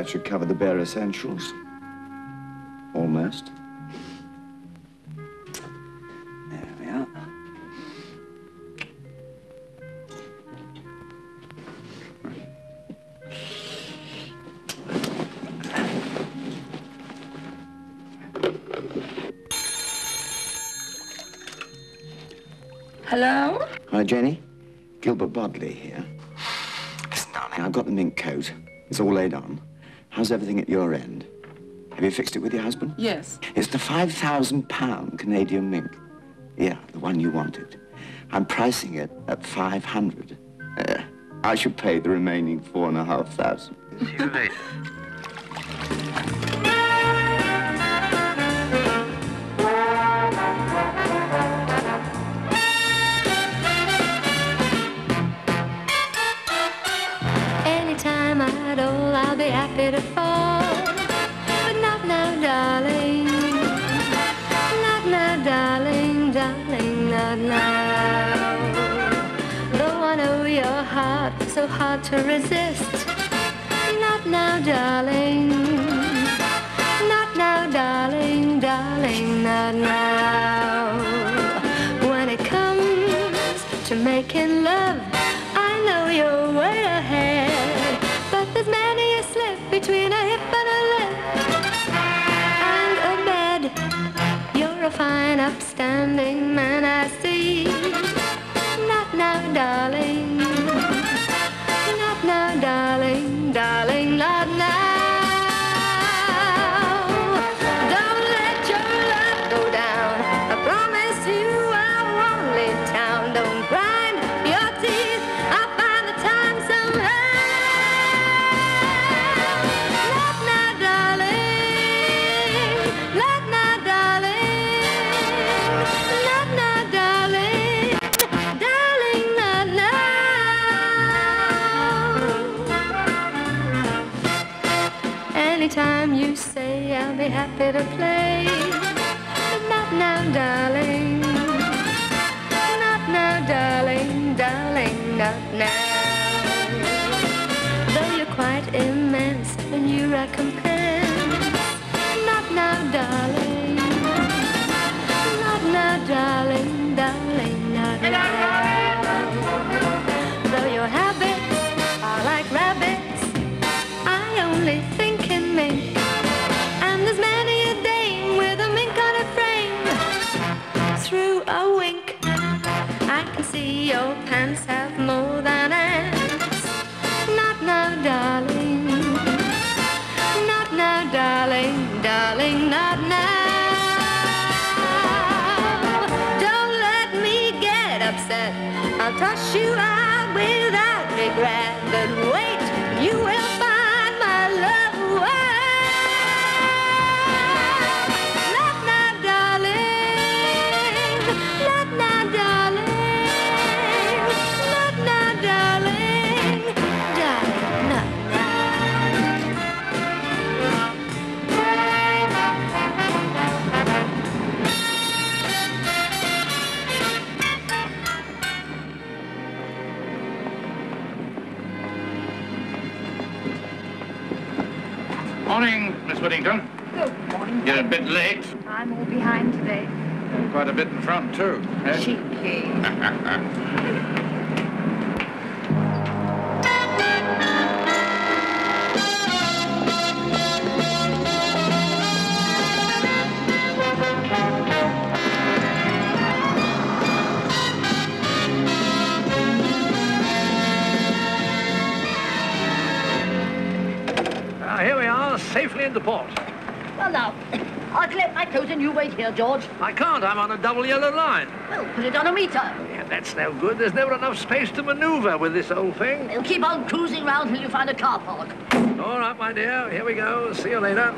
that should cover the bare essentials. Almost. There we are. Hello? Hi, Jenny. Gilbert Bodley here. Listen, darling, I've got the mink coat. It's all laid on. How's everything at your end? Have you fixed it with your husband? Yes. It's the £5,000 Canadian mink. Yeah, the one you wanted. I'm pricing it at $500. I should pay the remaining $4,500. See you later. Anytime at all, I'll be happy to fall. But not now, darling. Not now, darling, darling, not now. Though I know your heart so hard to resist. Not now, darling. Not now, darling, darling, not now. When it comes to making love, I know you're way ahead. But there's many a slip between a hip and a lip and a bed. You're a fine, upstanding man, I see. Not now, darling. Not now, darling, darling, not now. Don't let your love go down. I promise you I won't leave town. Don't grind your teeth. I'll find the time somehow. Not now, darling. Not now, darling. Not now, darling. Darling, not now. Anytime you say I'll be happy to play. But not now, darling. Not now, darling, darling, not now. Though you're quite immense and you recompense. Not now, darling. Not now, darling, darling, not now. Though your habits are like rabbits, I only think in mink. And there's many a dame with a mink on her frame. Through a wink, I can see your pants have more than ants. Not now, darling. Not now, darling, darling, not now. Don't let me get upset. I'll toss you out without regret. But wait, you will find my love. Not now, darling. Not now, darling. Not now, darling. Darling, not Morning, Miss Whittington. Good morning. You're a bit late. I'm all behind today. Quite a bit in front, too. Eh? Cheeky. Here we are, safely into port. Well, now, I'll collect my coat and you wait here, George. I can't, I'm on a double yellow line. Well, put it on a meter. Yeah, that's no good. There's never enough space to maneuver with this old thing. We'll keep on cruising round till you find a car park. All right, my dear, here we go. See you later.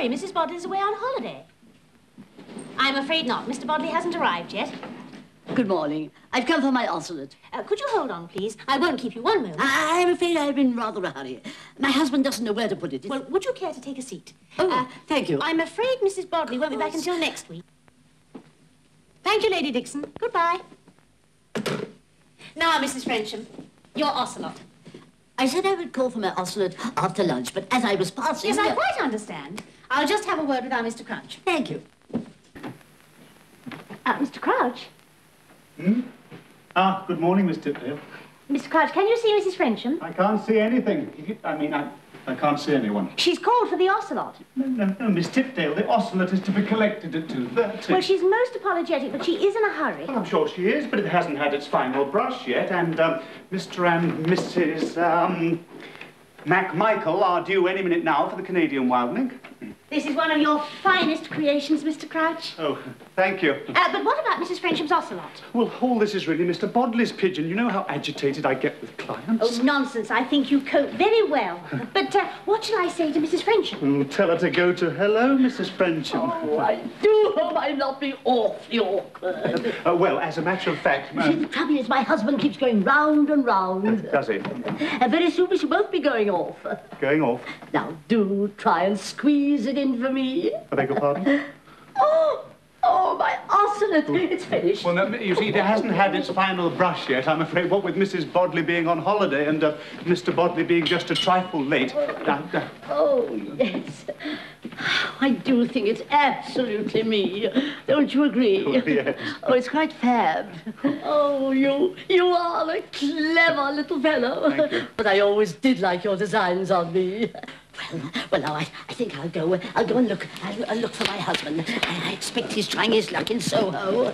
Mrs. Bodley's away on holiday. I'm afraid not. Mr. Bodley hasn't arrived yet. Good morning. I've come for my ocelot. Could you hold on, please? I won't keep you 1 moment. I'm afraid I've been rather a hurry. My husband doesn't know where to put it. Well, would you care to take a seat? Oh, thank you. I'm afraid Mrs. Bodley won't be back until next week. Thank you, Lady Dixon. Goodbye. Now, Mrs. Frensham, your ocelot. I said I would call for my ocelot after lunch, but as I was passing... Yes, I quite understand. I'll just have a word with our Mr. Crouch. Thank you. Mr. Crouch? Good morning, Miss Tipdale. Mr. Crouch, can you see Mrs. Frensham? I can't see anything. I can't see anyone. She's called for the ocelot. No, Miss Tipdale, the ocelot is to be collected at 2:30. Well, she's most apologetic, but she is in a hurry. Well, I'm sure she is, but it hasn't had its final brush yet, and Mr. and Mrs. MacMichael are due any minute now for the Canadian wild mink. This is one of your finest creations, Mr. Crouch. Oh, thank you. But what about Mrs. Frensham's ocelot? Well, all this is really Mr. Bodley's pigeon. You know how agitated I get with clients. Oh, nonsense. I think you cope very well. But what shall I say to Mrs. Frensham? Tell her to go to hello, Mrs. Frensham. Oh, I do hope I'm not being awfully awkward. Well, as a matter of fact... The trouble is my husband keeps going round and round. Does he? Very soon we shall both be going off. Going off? Now, do try and squeeze it in for me. I beg your pardon? Oh, my ocelot. It's finished. Well, no, you see, it hasn't had its final brush yet, I'm afraid. What with Mrs. Bodley being on holiday and Mr. Bodley being just a trifle late. Oh, yes. I do think it's absolutely me. Don't you agree? Well, yes. Oh, it's quite fab. Oh, you are a clever little fellow. Thank you. But I always did like your designs on me. Well, now, I think I'll go and look. I'll look for my husband. I expect he's trying his luck in Soho.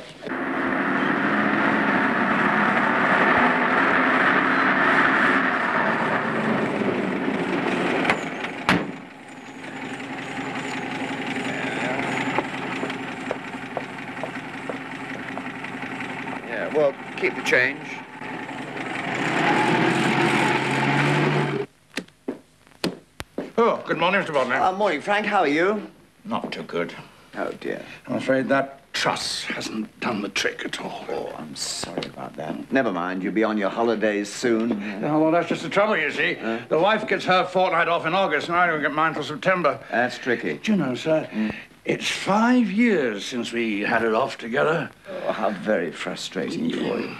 Yeah, well, keep the change. Oh, good morning, Mr. Bodley. Morning, Frank. How are you? Not too good. Oh, dear. I'm afraid that truss hasn't done the trick at all. Oh, I'm sorry about that. Never mind. You'll be on your holidays soon. Oh, well, that's just the trouble, you see. The wife gets her fortnight off in August, and I don't get mine till September. That's tricky. Do you know, sir, it's 5 years since we had it off together. Oh, how very frustrating for you.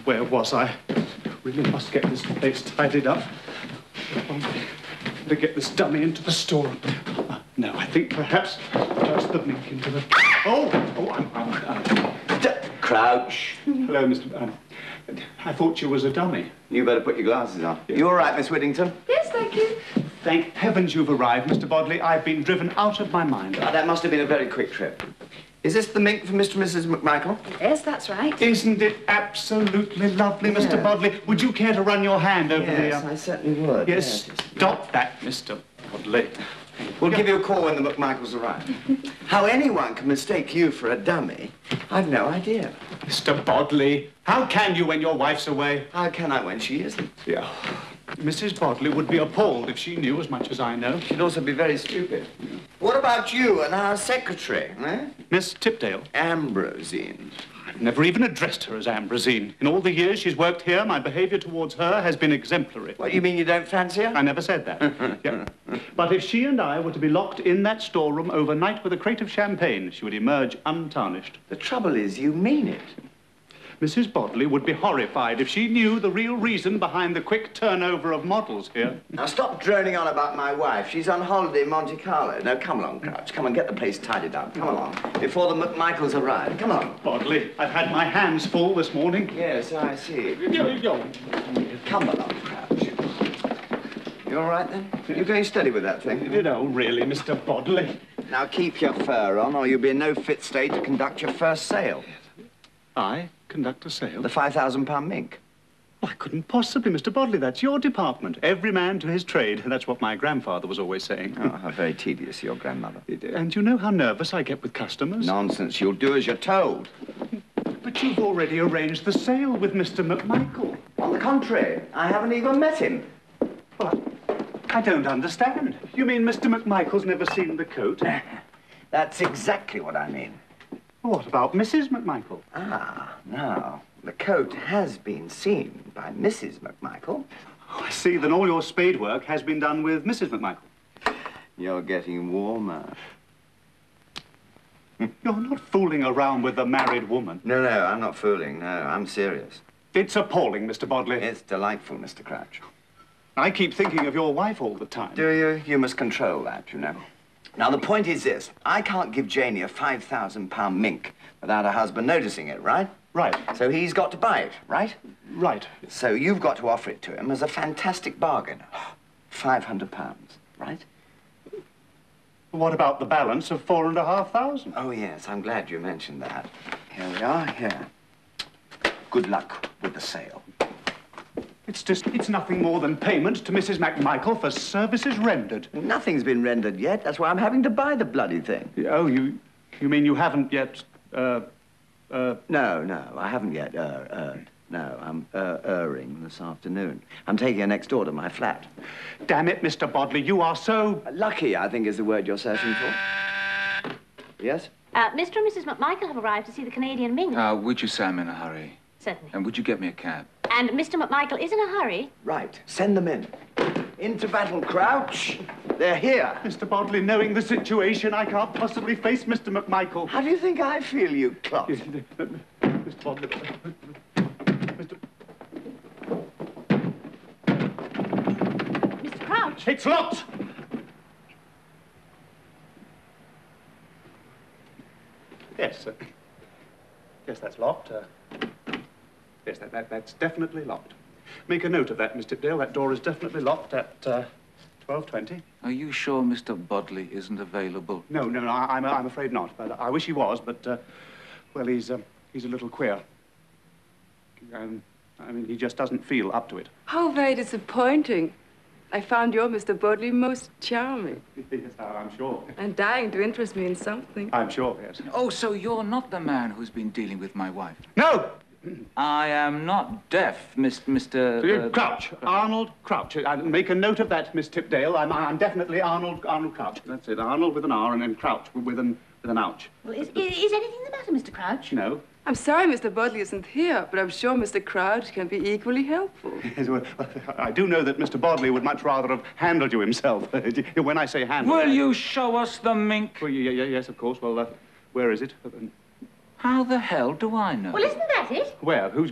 Where was I? Really must get this place tidied up. To get this dummy into the storeroom. No, I think perhaps just the mink into the... Crouch. Hello, Mr. I thought you was a dummy. You better put your glasses on. You all right, Miss Whittington? Yes, thank you. Thank heavens you've arrived, Mr. Bodley. I've been driven out of my mind. That must have been a very quick trip. Is this the mink for Mr. and Mrs. MacMichael? Yes, that's right. Isn't it absolutely lovely, Mr. Yeah. Bodley? Would you care to run your hand over Yes, the... I certainly would. Yes, stop that, Mr. Bodley. We'll give you a call when the MacMichaels arrive. How anyone can mistake you for a dummy, I've no idea. Mr. Bodley, how can you when your wife's away? How can I when she isn't? Yeah. Mrs. Bodley would be appalled if she knew as much as I know. She'd also be very stupid. What about you and our secretary, eh? Miss Tipdale. Ambrosine. I've never even addressed her as Ambrosine. In all the years she's worked here, my behavior towards her has been exemplary. What, you mean you don't fancy her? I never said that. Yeah. But if she and I were to be locked in that storeroom overnight with a crate of champagne, she would emerge untarnished. The trouble is, you mean it. Mrs. Bodley would be horrified if she knew the real reason behind the quick turnover of models here. Now, stop droning on about my wife. She's on holiday in Monte Carlo. No, come along, Crouch. Come on, get the place tidied up. Come along. Before the MacMichaels arrive. Come on. Bodley, I've had my hands full this morning. Yes, I see. Go. Come along, Crouch. You all right, then? You're going steady with that thing? You know, really, Mr. Bodley. Now, keep your fur on, or you'll be in no fit state to conduct your first sale. I conduct a sale? The £5,000 mink. Oh, I couldn't possibly, Mr. Bodley. That's your department. Every man to his trade. That's what my grandfather was always saying. Oh, how very tedious, your grandmother. And you know how nervous I get with customers? Nonsense. You'll do as you're told. But you've already arranged the sale with Mr. MacMichael. On the contrary, I haven't even met him. Well, I don't understand. You mean Mr. MacMichael's never seen the coat? That's exactly what I mean. What about Mrs. McMichael? Ah, now, the coat has been seen by Mrs. McMichael. Oh, I see. Then all your spade work has been done with Mrs. McMichael. You're getting warmer. You're not fooling around with a married woman. No, I'm not fooling. No, I'm serious. It's appalling, Mr. Bodley. It's delightful, Mr. Crouch. I keep thinking of your wife all the time. Do you? You must control that, you know. Now, the point is this. I can't give Janie a £5,000 mink without her husband noticing it, right? Right. So he's got to buy it, right? Right. So you've got to offer it to him as a fantastic bargain. £500, right? What about the balance of £4,500? Oh, yes, I'm glad you mentioned that. Here we are, here. Good luck with the sale. It's nothing more than payment to Mrs. McMichael for services rendered. Nothing's been rendered yet. That's why I'm having to buy the bloody thing. Oh, you mean you haven't yet, No, I haven't yet, No, I'm, erring this afternoon. I'm taking her next door to my flat. Damn it, Mr. Bodley, you are so... Lucky, I think, is the word you're searching for. Yes? Mr. and Mrs. McMichael have arrived to see the Canadian mink. Would you say I'm in a hurry? Certainly. And would you get me a cab? And Mr. McMichael is in a hurry. Right. Send them in. Into battle, Crouch. They're here. Mr. Bodley, knowing the situation, I can't possibly face Mr. McMichael. How do you think I feel, you clot? Mr. Bodley... Mr. Crouch. It's locked! Yes, yes, that's locked. Yes, that's definitely locked. Make a note of that, Miss Tipdale. That door is definitely locked at 12:20. Are you sure Mr. Bodley isn't available? No, I'm afraid not. But I wish he was, but, well, he's a little queer. I mean, he just doesn't feel up to it. How very disappointing. I found your Mr. Bodley most charming. Yes, I'm sure. And dying to interest me in something. I'm sure, yes. Oh, so you're not the man who's been dealing with my wife? No! I am not deaf, Mr. Crouch. Arnold Crouch. Make a note of that, Miss Tipdale. I'm definitely Arnold Crouch. That's it. Arnold with an R and then Crouch with an ouch. Well, is anything the matter, Mr. Crouch? No. I'm sorry Mr. Bodley isn't here, but I'm sure Mr. Crouch can be equally helpful. Yes, well, I do know that Mr. Bodley would much rather have handled you himself. When I say handled... Will you show us the mink? Well, yes, of course. Well, where is it? How the hell do I know? Well, isn't that it? Where? Who's...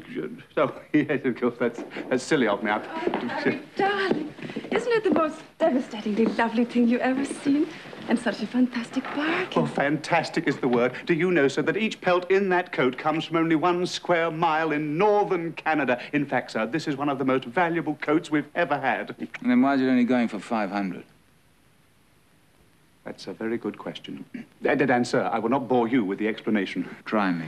Oh, yes, of course. That's silly of me. Oh, darling, isn't it the most devastatingly lovely thing you've ever seen? And such a fantastic bargain. Oh, fantastic is the word. Do you know, sir, that each pelt in that coat comes from only 1 square mile in northern Canada? In fact, sir, this is one of the most valuable coats we've ever had. And then why is it only going for 500? That's a very good question. And, sir, I will not bore you with the explanation. Try me.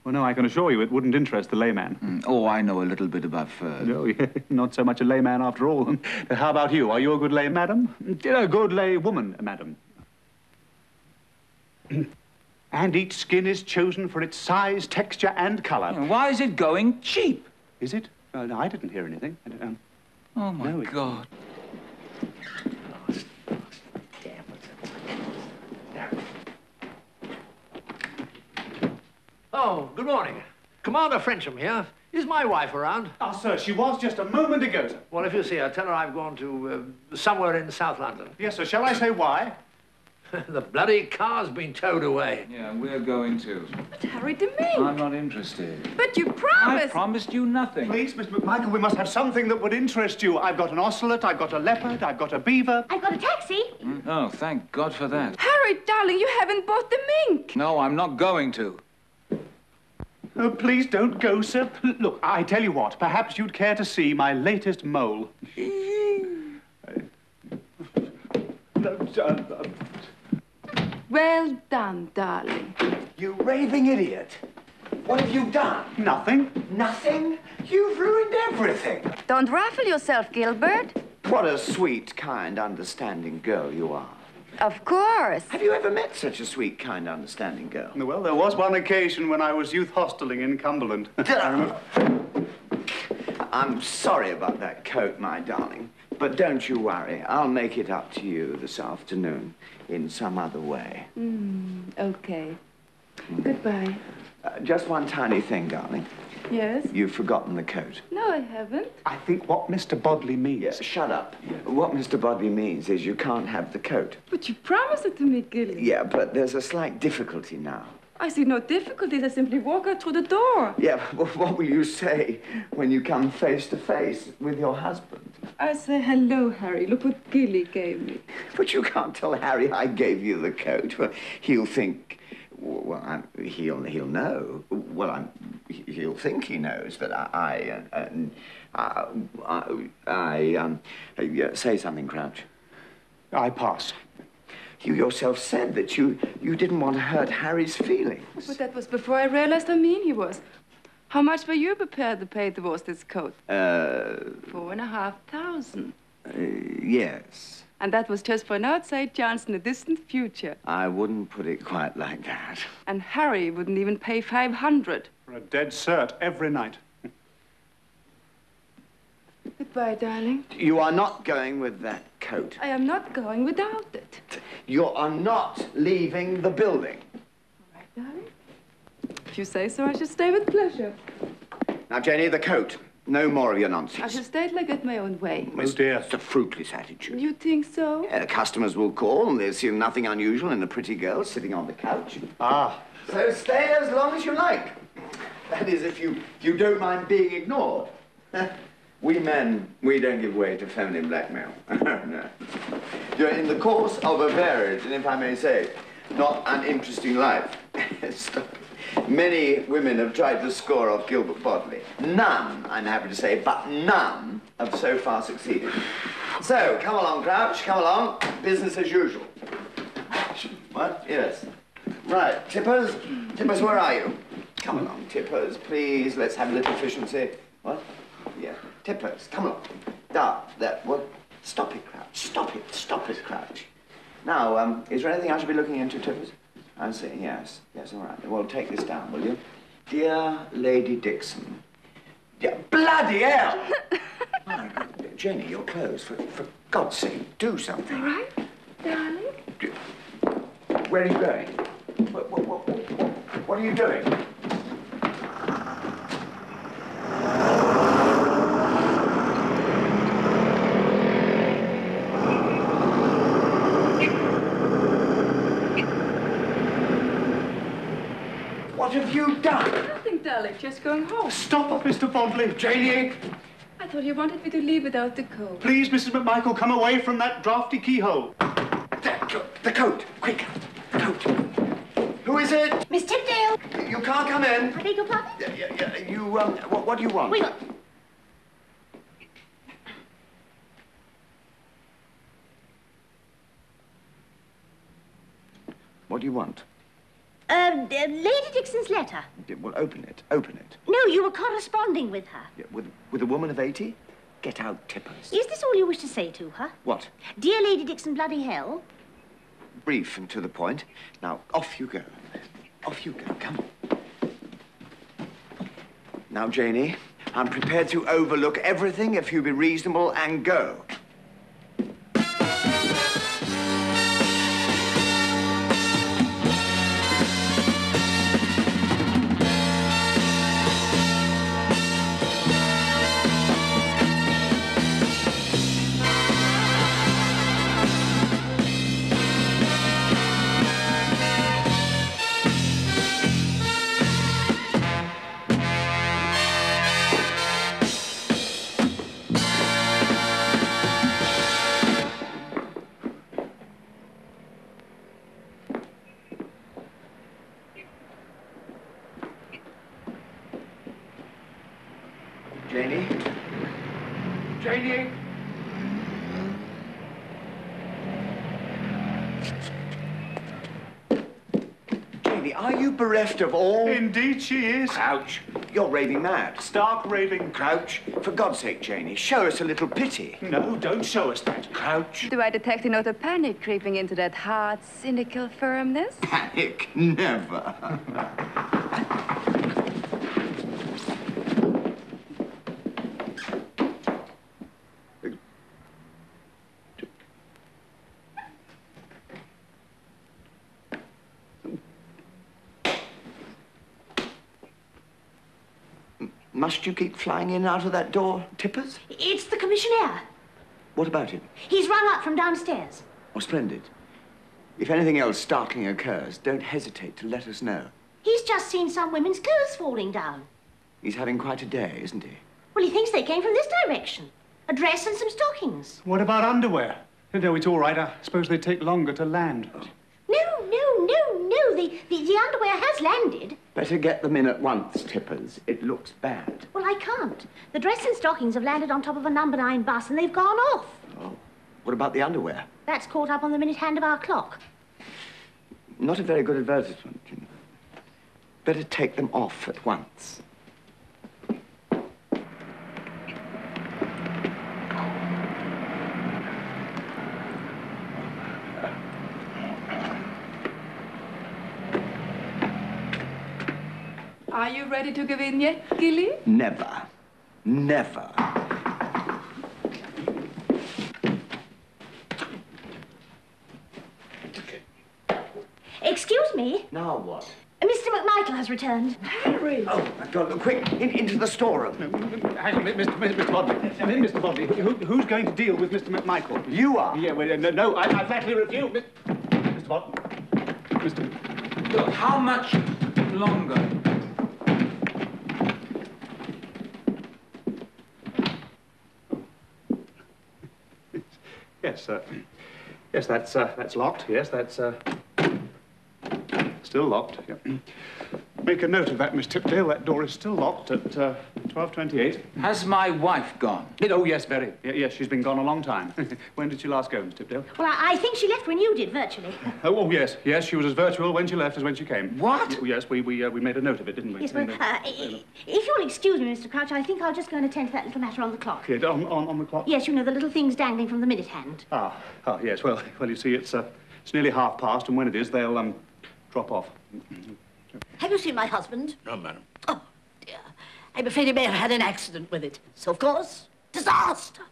Well, no, I can assure you it wouldn't interest the layman. Oh, I know a little bit about furs. No, not so much a layman after all. How about you? Are you a good lay madam? A good lay woman, madam. And each skin is chosen for its size, texture, and colour. Why is it going cheap? Is it? No, I didn't hear anything. Oh, my God. Oh, good morning. Commander Frencham here. Is my wife around? Oh, sir, she was just a moment ago, sir. Well, if you see her, tell her I've gone to somewhere in South London. Yes, sir. Shall I say why? The bloody car's been towed away. Yeah, we're going too. But Harry the mink. I'm not interested. But you promised. I promised you nothing. Please, Miss McMichael, we must have something that would interest you. I've got an ocelot, I've got a leopard, I've got a beaver. I've got a taxi. Oh, thank God for that. Harry, darling, you haven't bought the mink. No, I'm not going to. Oh, please don't go, sir. Look, I tell you what, perhaps you'd care to see my latest mole. Well done, darling. You raving idiot. What have you done? Nothing. Nothing? You've ruined everything. Don't ruffle yourself, Gilbert. What a sweet, kind, understanding girl you are. Of course. Have you ever met such a sweet, kind, understanding girl? Well, there was one occasion when I was youth hosteling in Cumberland. I'm sorry about that coat, my darling. But don't you worry. I'll make it up to you this afternoon in some other way. Okay. Goodbye. Just one tiny thing, darling. Yes? You've forgotten the coat. No, I haven't. I think what Mr. Bodley means... Yeah, shut up. What Mr. Bodley means is you can't have the coat. But you promised it to me, Gilly. Yeah, but there's a slight difficulty now. I see no difficulties. I simply walk out through the door. Yeah, but what will you say when you come face to face with your husband? I say, hello, Harry. Look what Gilly gave me. But you can't tell Harry I gave you the coat. Well, he'll think... Well, he'll know. Well, he'll think he knows that say something, Crouch. I pass. You yourself said that you didn't want to hurt Harry's feelings. But that was before I realized how mean he was. How much were you prepared to pay towards this coat? 4,500. Yes. And that was just for an outside chance in the distant future. I wouldn't put it quite like that. And Harry wouldn't even pay 500. For a dead cert every night. Goodbye, darling. You are not going with that coat. I am not going without it. You are not leaving the building. All right, darling. If you say so, I shall stay with pleasure. Now, Jenny, the coat. No more of your nonsense. I shall stay till I get my own way. Oh, dear. It's a fruitless attitude. You think so? Customers will call and they'll see nothing unusual in a pretty girl sitting on the couch. Ah. So stay as long as you like. That is, if you don't mind being ignored. We men, we don't give way to feminine blackmail. No. You're in the course of a varied, and if I may say, not uninteresting life. Many women have tried to score off Gilbert Bodley. None, I'm happy to say, but none have so far succeeded. So, come along, Crouch, come along. Business as usual. What? Yes. Right, Tippers? Tippers, where are you? Come along, Tippers, please. Let's have a little efficiency. What? Yeah. Tippers, come along. That, what? Stop it, Crouch. Stop it, Crouch. Now, is there anything I should be looking into, Tippers? I see, yes. Yes, all right. Well, take this down, will you? Dear Lady Dixon. Yeah, bloody hell! My God, Jenny, your clothes. For God's sake, do something. All right, darling. Where are you going? What are you doing? What have you done? Nothing, darling. Just going home. Stop, Mr. Bodley. Janie! I thought you wanted me to leave without the coat. Please, Mrs. McMichael, come away from that drafty keyhole. The coat. Quick. The coat. Who is it? Miss Tipdale. You can't come in. I beg your pardon? Yeah, you, what do you want? Wait. What do you want? Lady Dixon's letter. Well, open it. Open it. No, you were corresponding with her. Yeah, with a woman of 80? Get out, Tippers. Is this all you wish to say to her? What? Dear Lady Dixon, bloody hell. Brief and to the point. Now, off you go. Off you go. Come on. Now, Janie, I'm prepared to overlook everything if you be reasonable and go. Janie? Janie? Janie, are you bereft of all... Indeed she is. Crouch, you're raving mad. Stark raving. Crouch, for God's sake, Janie, show us a little pity. No, don't show us that. Crouch. Do I detect a note of panic creeping into that hard, cynical firmness? Panic, never. Must you keep flying in and out of that door, Tippers? It's the commissionaire. What about him? He's rung up from downstairs. Oh, splendid. If anything else startling occurs, don't hesitate to let us know. He's just seen some women's clothes falling down. He's having quite a day, isn't he? Well, he thinks they came from this direction. A dress and some stockings. What about underwear? No, it's all right. I suppose they take longer to land. No. The underwear has landed. Better get them in at once, Tippers. It looks bad. Well, I can't. The dress and stockings have landed on top of a number 9 bus and they've gone off. Oh. What about the underwear? That's caught up on the minute hand of our clock. Not a very good advertisement. Better take them off at once. Are you ready to give in yet, Gilly? Never. Never. Excuse me? Now what? Mr. McMichael has returned. Harry! Oh, my God, quick, into the storeroom. Hang on, Mr. Bodley. Mr. Bodley, who's going to deal with Mr. McMichael? You are. Yeah, well, no, I flatly refuse. Mr. Bodley. Mr. Look, how much longer? Yes, yes, that's locked. Yes, that's still locked. Yep. Make a note of that, Miss Tipdale. That door is still locked at 12:28. Has my wife gone? Oh, yes, very. Yes, she's been gone a long time. When did she last go, Miss Tipdale? Well, I think she left when you did, virtually. Oh, yes. Yes, she was as virtual when she left as when she came. What? Oh, yes, we made a note of it, didn't we? Yes, well, if you'll excuse me, Mr. Crouch, I think I'll just go and attend to that little matter on the clock. Yeah, on the clock? Yes, you know, the little things dangling from the minute hand. Ah, yes. Well, you see, it's nearly 1:30, and when it is, they'll drop off. Have you seen my husband? No, madam. Oh, dear. I'm afraid he may have had an accident with it. So, of course, disaster.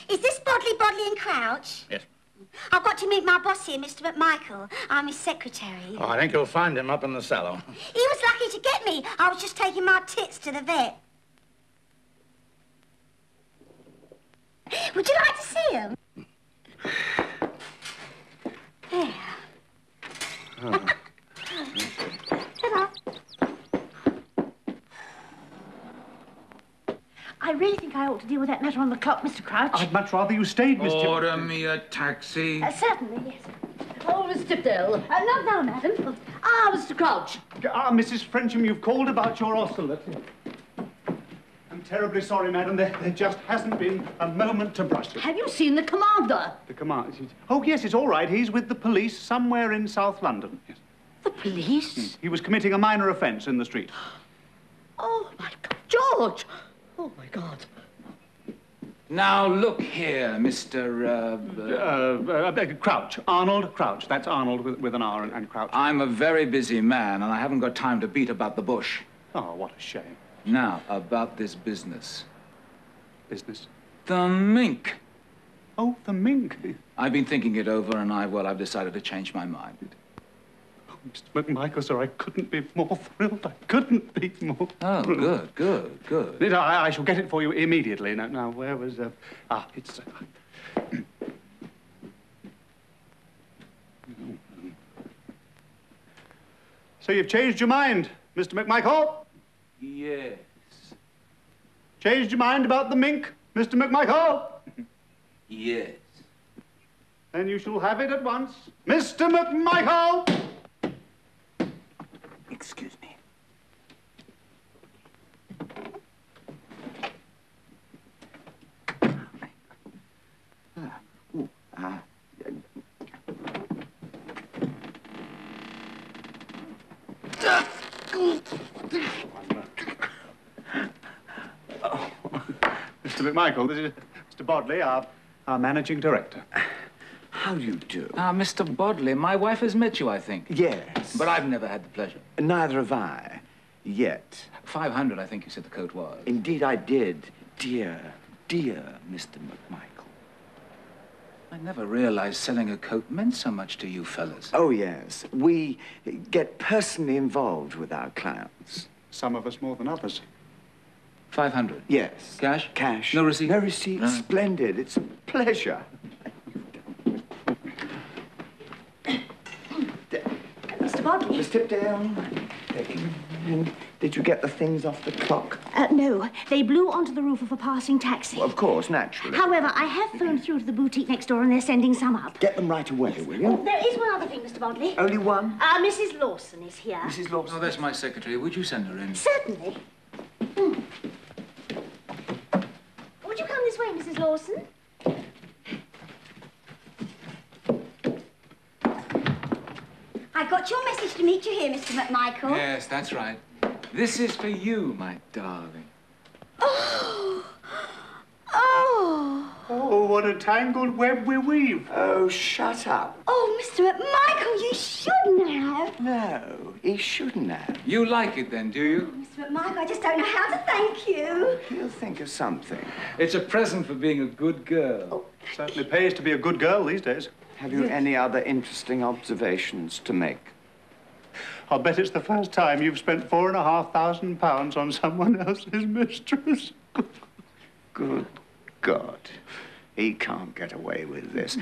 Is this Bodley and Crouch? Yes. I've got to meet my boss here, Mr. McMichael. I'm his secretary. Oh, I think you'll find him up in the salon. He was lucky to get me. I was just taking my tits to the vet. Would you like to see him? There. Oh. Ta-da. I really think I ought to deal with that matter on the clock, Mr. Crouch. I'd much rather you stayed, Miss Tipdale. Order me a taxi. Certainly, yes. Oh, Miss Tipdale. Not now, madam. Ah, Mr. Crouch. Ah, Mrs. Frensham, you've called about your oscillate. I'm terribly sorry, madam. There just hasn't been a moment to brush it. Have you seen the commander? The command... Oh, yes, it's all right. He's with the police somewhere in South London. Yes. The police? He was committing a minor offence in the street. Oh, my God. George! Oh, my God. Now, look here, Mr. Crouch. Arnold Crouch. That's Arnold with an R and Crouch. I'm a very busy man, and I haven't got time to beat about the bush. Oh, what a shame. Now, about this business. Business? The mink. Oh, the mink. I've been thinking it over, and I've decided to change my mind. Oh, Mr. McMichael, sir, I couldn't be more thrilled. I couldn't be more Oh, thrilled. good. I shall get it for you immediately. Now, where was... it's... So you've changed your mind, Mr. McMichael? Yes. Changed your mind about the mink, Mr. McMichael? Yes. Then you shall have it at once. Mr. McMichael! Excuse me. Mr. McMichael, this is Mr. Bodley, our managing director. How do you do? Ah, Mr. Bodley, my wife has met you, I think. Yes. But I've never had the pleasure. Neither have I. Yet. 500, I think you said the coat was. Indeed, I did. dear, dear Mr. McMichael. I never realized selling a coat meant so much to you fellas. Oh, yes. We get personally involved with our clients. Some of us more than others. 500? Yes. Cash? Cash. No receipt? No receipt. No. Splendid. It's a pleasure. Mr. Bodley? Miss Tipdale, did you get the things off the clock? No, they blew onto the roof of a passing taxi. Well, of course, naturally. However, I have phoned through to the boutique next door and they're sending some up. Get them right away, will you? Oh, there is one other thing, Mr. Bodley. Only one? Mrs. Lawson is here. Mrs. Lawson? Oh, that's my secretary. Would you send her in? Certainly. Would you come this way, Mrs. Lawson? I got your message to meet you here, Mr. McMichael. Yes, that's right. This is for you, my darling. Oh. Oh. Oh, what a tangled web we weave. Oh, shut up. Oh, Mr. McMichael, you shouldn't have. No, he shouldn't have. You like it then, do you? Mr. McMichael, I just don't know how to thank you. He'll think of something. It's a present for being a good girl. Oh. Certainly pays to be a good girl these days. Have you any other interesting observations to make? I'll bet it's the first time you've spent £4,500 on someone else's mistress. Good God. He can't get away with this.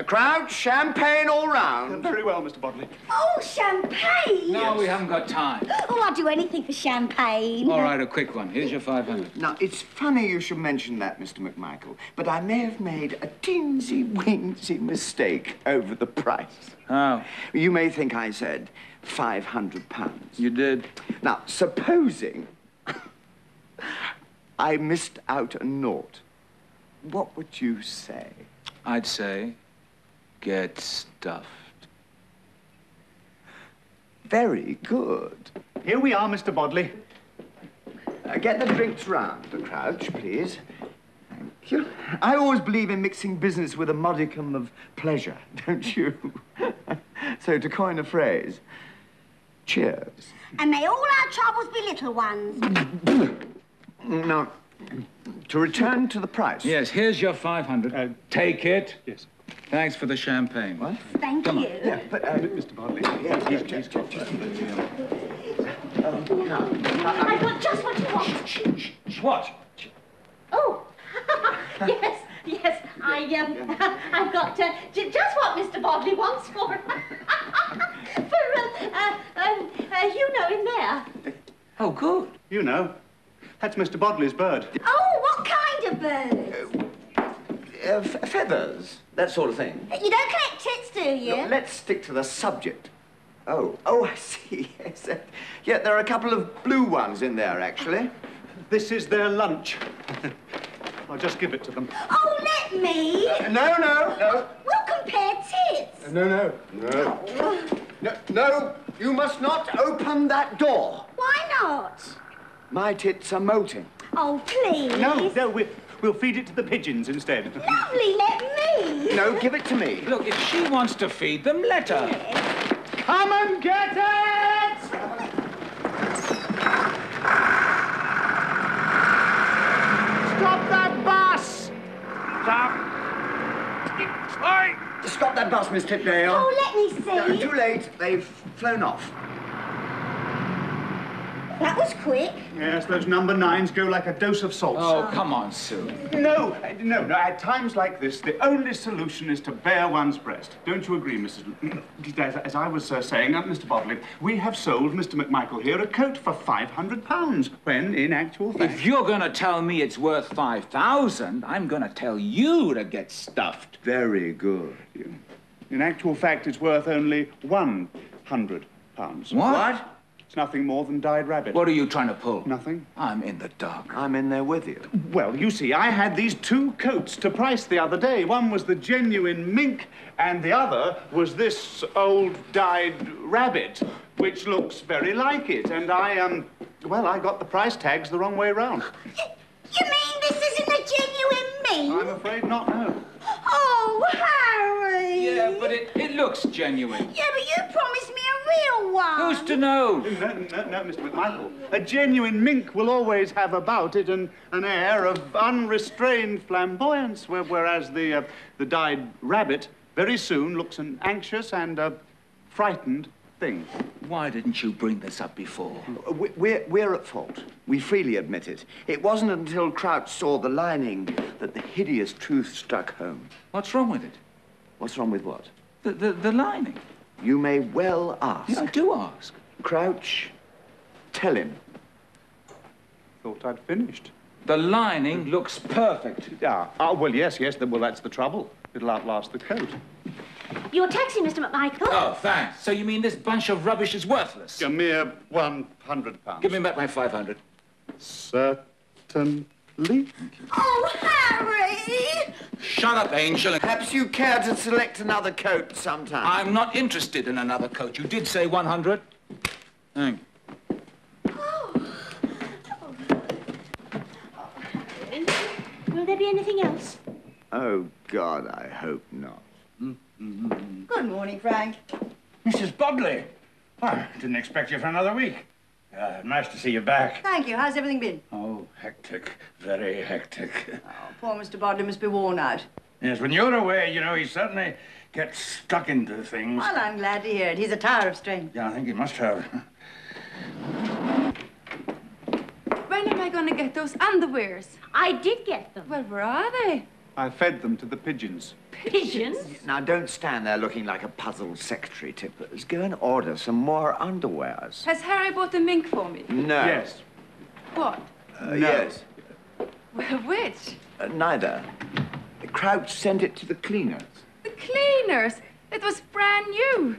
Crouch, champagne all round. Very well, Mr. Bodley. Oh, champagne! No, we haven't got time. Oh, I'd do anything for champagne. All right, a quick one. Here's your 500. Now, it's funny you should mention that, Mr. McMichael, but I may have made a teensy-weensy mistake over the price. How? You may think I said £500. You did? Now, supposing I missed out a nought, what would you say? I'd say, get stuffed. Very good. Here we are, Mr. Bodley. Get the drinks round, the Crouch, please. Thank you. I always believe in mixing business with a modicum of pleasure, don't you? So, to coin a phrase, cheers. And may all our troubles be little ones. Now, to return to the price. Yes, here's your 500. Take it. Yes. Thanks for the champagne. What? Thank Come you. on. Yeah, but, Mr. Bodley. yes. I've got just what you want. What? Oh, yes. I've got just what Mr. Bodley wants for you know, in there. Oh, good. You know, that's Mr. Bodley's bird. Oh, what kind of bird? Feathers, that sort of thing. You don't collect tits, do you? Look, let's stick to the subject. Oh, I see. Yes, yeah, there are a couple of blue ones in there, actually. This is their lunch. I'll just give it to them. Oh, let me. No. We'll compare tits. No, you must not open that door. Why not? My tits are molting. Oh, please. No, we'll feed it to the pigeons instead. Lovely, let me. No, give it to me. Look, if she wants to feed them, let her. Yes. Come and get it! Stop that bus! Stop. Oi! Stop that bus, Miss Tipdale. Oh, let me see. Too late. They've flown off. That was quick. Yes, those number 9s go like a dose of salt. Oh, come on, Sue. No. At times like this, the only solution is to bare one's breast. Don't you agree, Mrs. As I was saying, Mr. Bodley, we have sold Mr. McMichael here a coat for £500, when, in actual fact... If you're going to tell me it's worth 5,000, I'm going to tell you to get stuffed. Very good. In actual fact, it's worth only £100. What? It's nothing more than dyed rabbit. What are you trying to pull? Nothing. I'm in the dark. I'm in there with you. Well, you see, I had these 2 coats to price the other day. One was the genuine mink, and the other was this old dyed rabbit, which looks very like it. And I got the price tags the wrong way round. You mean this isn't a genuine mink? I'm afraid not, no. Oh, Harry. Yeah, but it looks genuine. Yeah, but you promised me a real one. Who's to know? No, Mr. McMichael. A genuine mink will always have about it an air of unrestrained flamboyance, whereas the dyed rabbit very soon looks an anxious and frightened thing. Why didn't you bring this up before? We're at fault. We freely admit it. It wasn't until Crouch saw the lining that the hideous truth struck home. What's wrong with it? What's wrong with what? The lining. You may well ask. Yeah, I do ask. Crouch, tell him. Thought I'd finished. The lining looks perfect. Yeah. Well, yes. Well, that's the trouble. It'll outlast the coat. Your taxi, Mr. McMichael. Oh, thanks. So you mean this bunch of rubbish is worthless? A mere £100. Give me back my 500. Certainly. Oh, Harry! Shut up, Angel. Perhaps you care to select another coat sometime. I'm not interested in another coat. You did say 100. Thank you. Will there be anything else? Oh, God, I hope not. Good morning, Frank. Mrs. Bodley. I didn't expect you for another week. Nice to see you back. Thank you. How's everything been? Oh, hectic. Very hectic. Oh, poor Mr. Bodley must be worn out. Yes, when you're away, you know, he certainly gets stuck into things. Well, I'm glad to hear it. He's a tower of strength. Yeah, I think he must have. When am I going to get those underwears? I did get them. Well, where are they? I fed them to the pigeons. Pigeons? Now, don't stand there looking like a puzzled secretary, Tippers. Go and order some more underwears. Has Harry bought a mink for me? No. Yes. What? No. Yes. Well, which? Neither. Crouch sent it to the cleaners. The cleaners. It was brand new.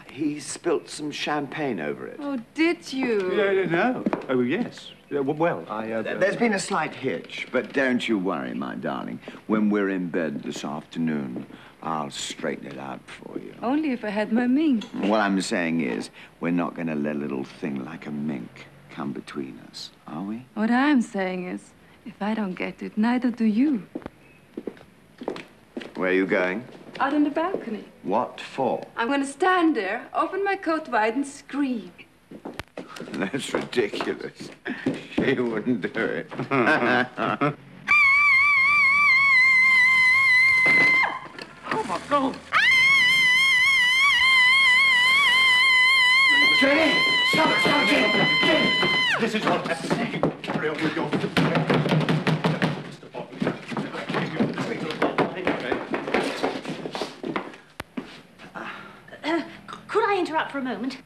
He spilt some champagne over it. Oh, did you? No. Oh, yes. Well, There's been a slight hitch, but don't you worry, my darling. When we're in bed this afternoon, I'll straighten it out for you. Only if I had my mink. What I'm saying is, we're not going to let a little thing like a mink come between us, are we? What I'm saying is, if I don't get it, neither do you. Where are you going? Out on the balcony. What for? I'm going to stand there, open my coat wide, and scream. That's ridiculous. She wouldn't do it. Oh, my God. Jenny! Stop, Jenny! This is what happened. Carry on with your... Mr. Bodley. Could I interrupt for a moment?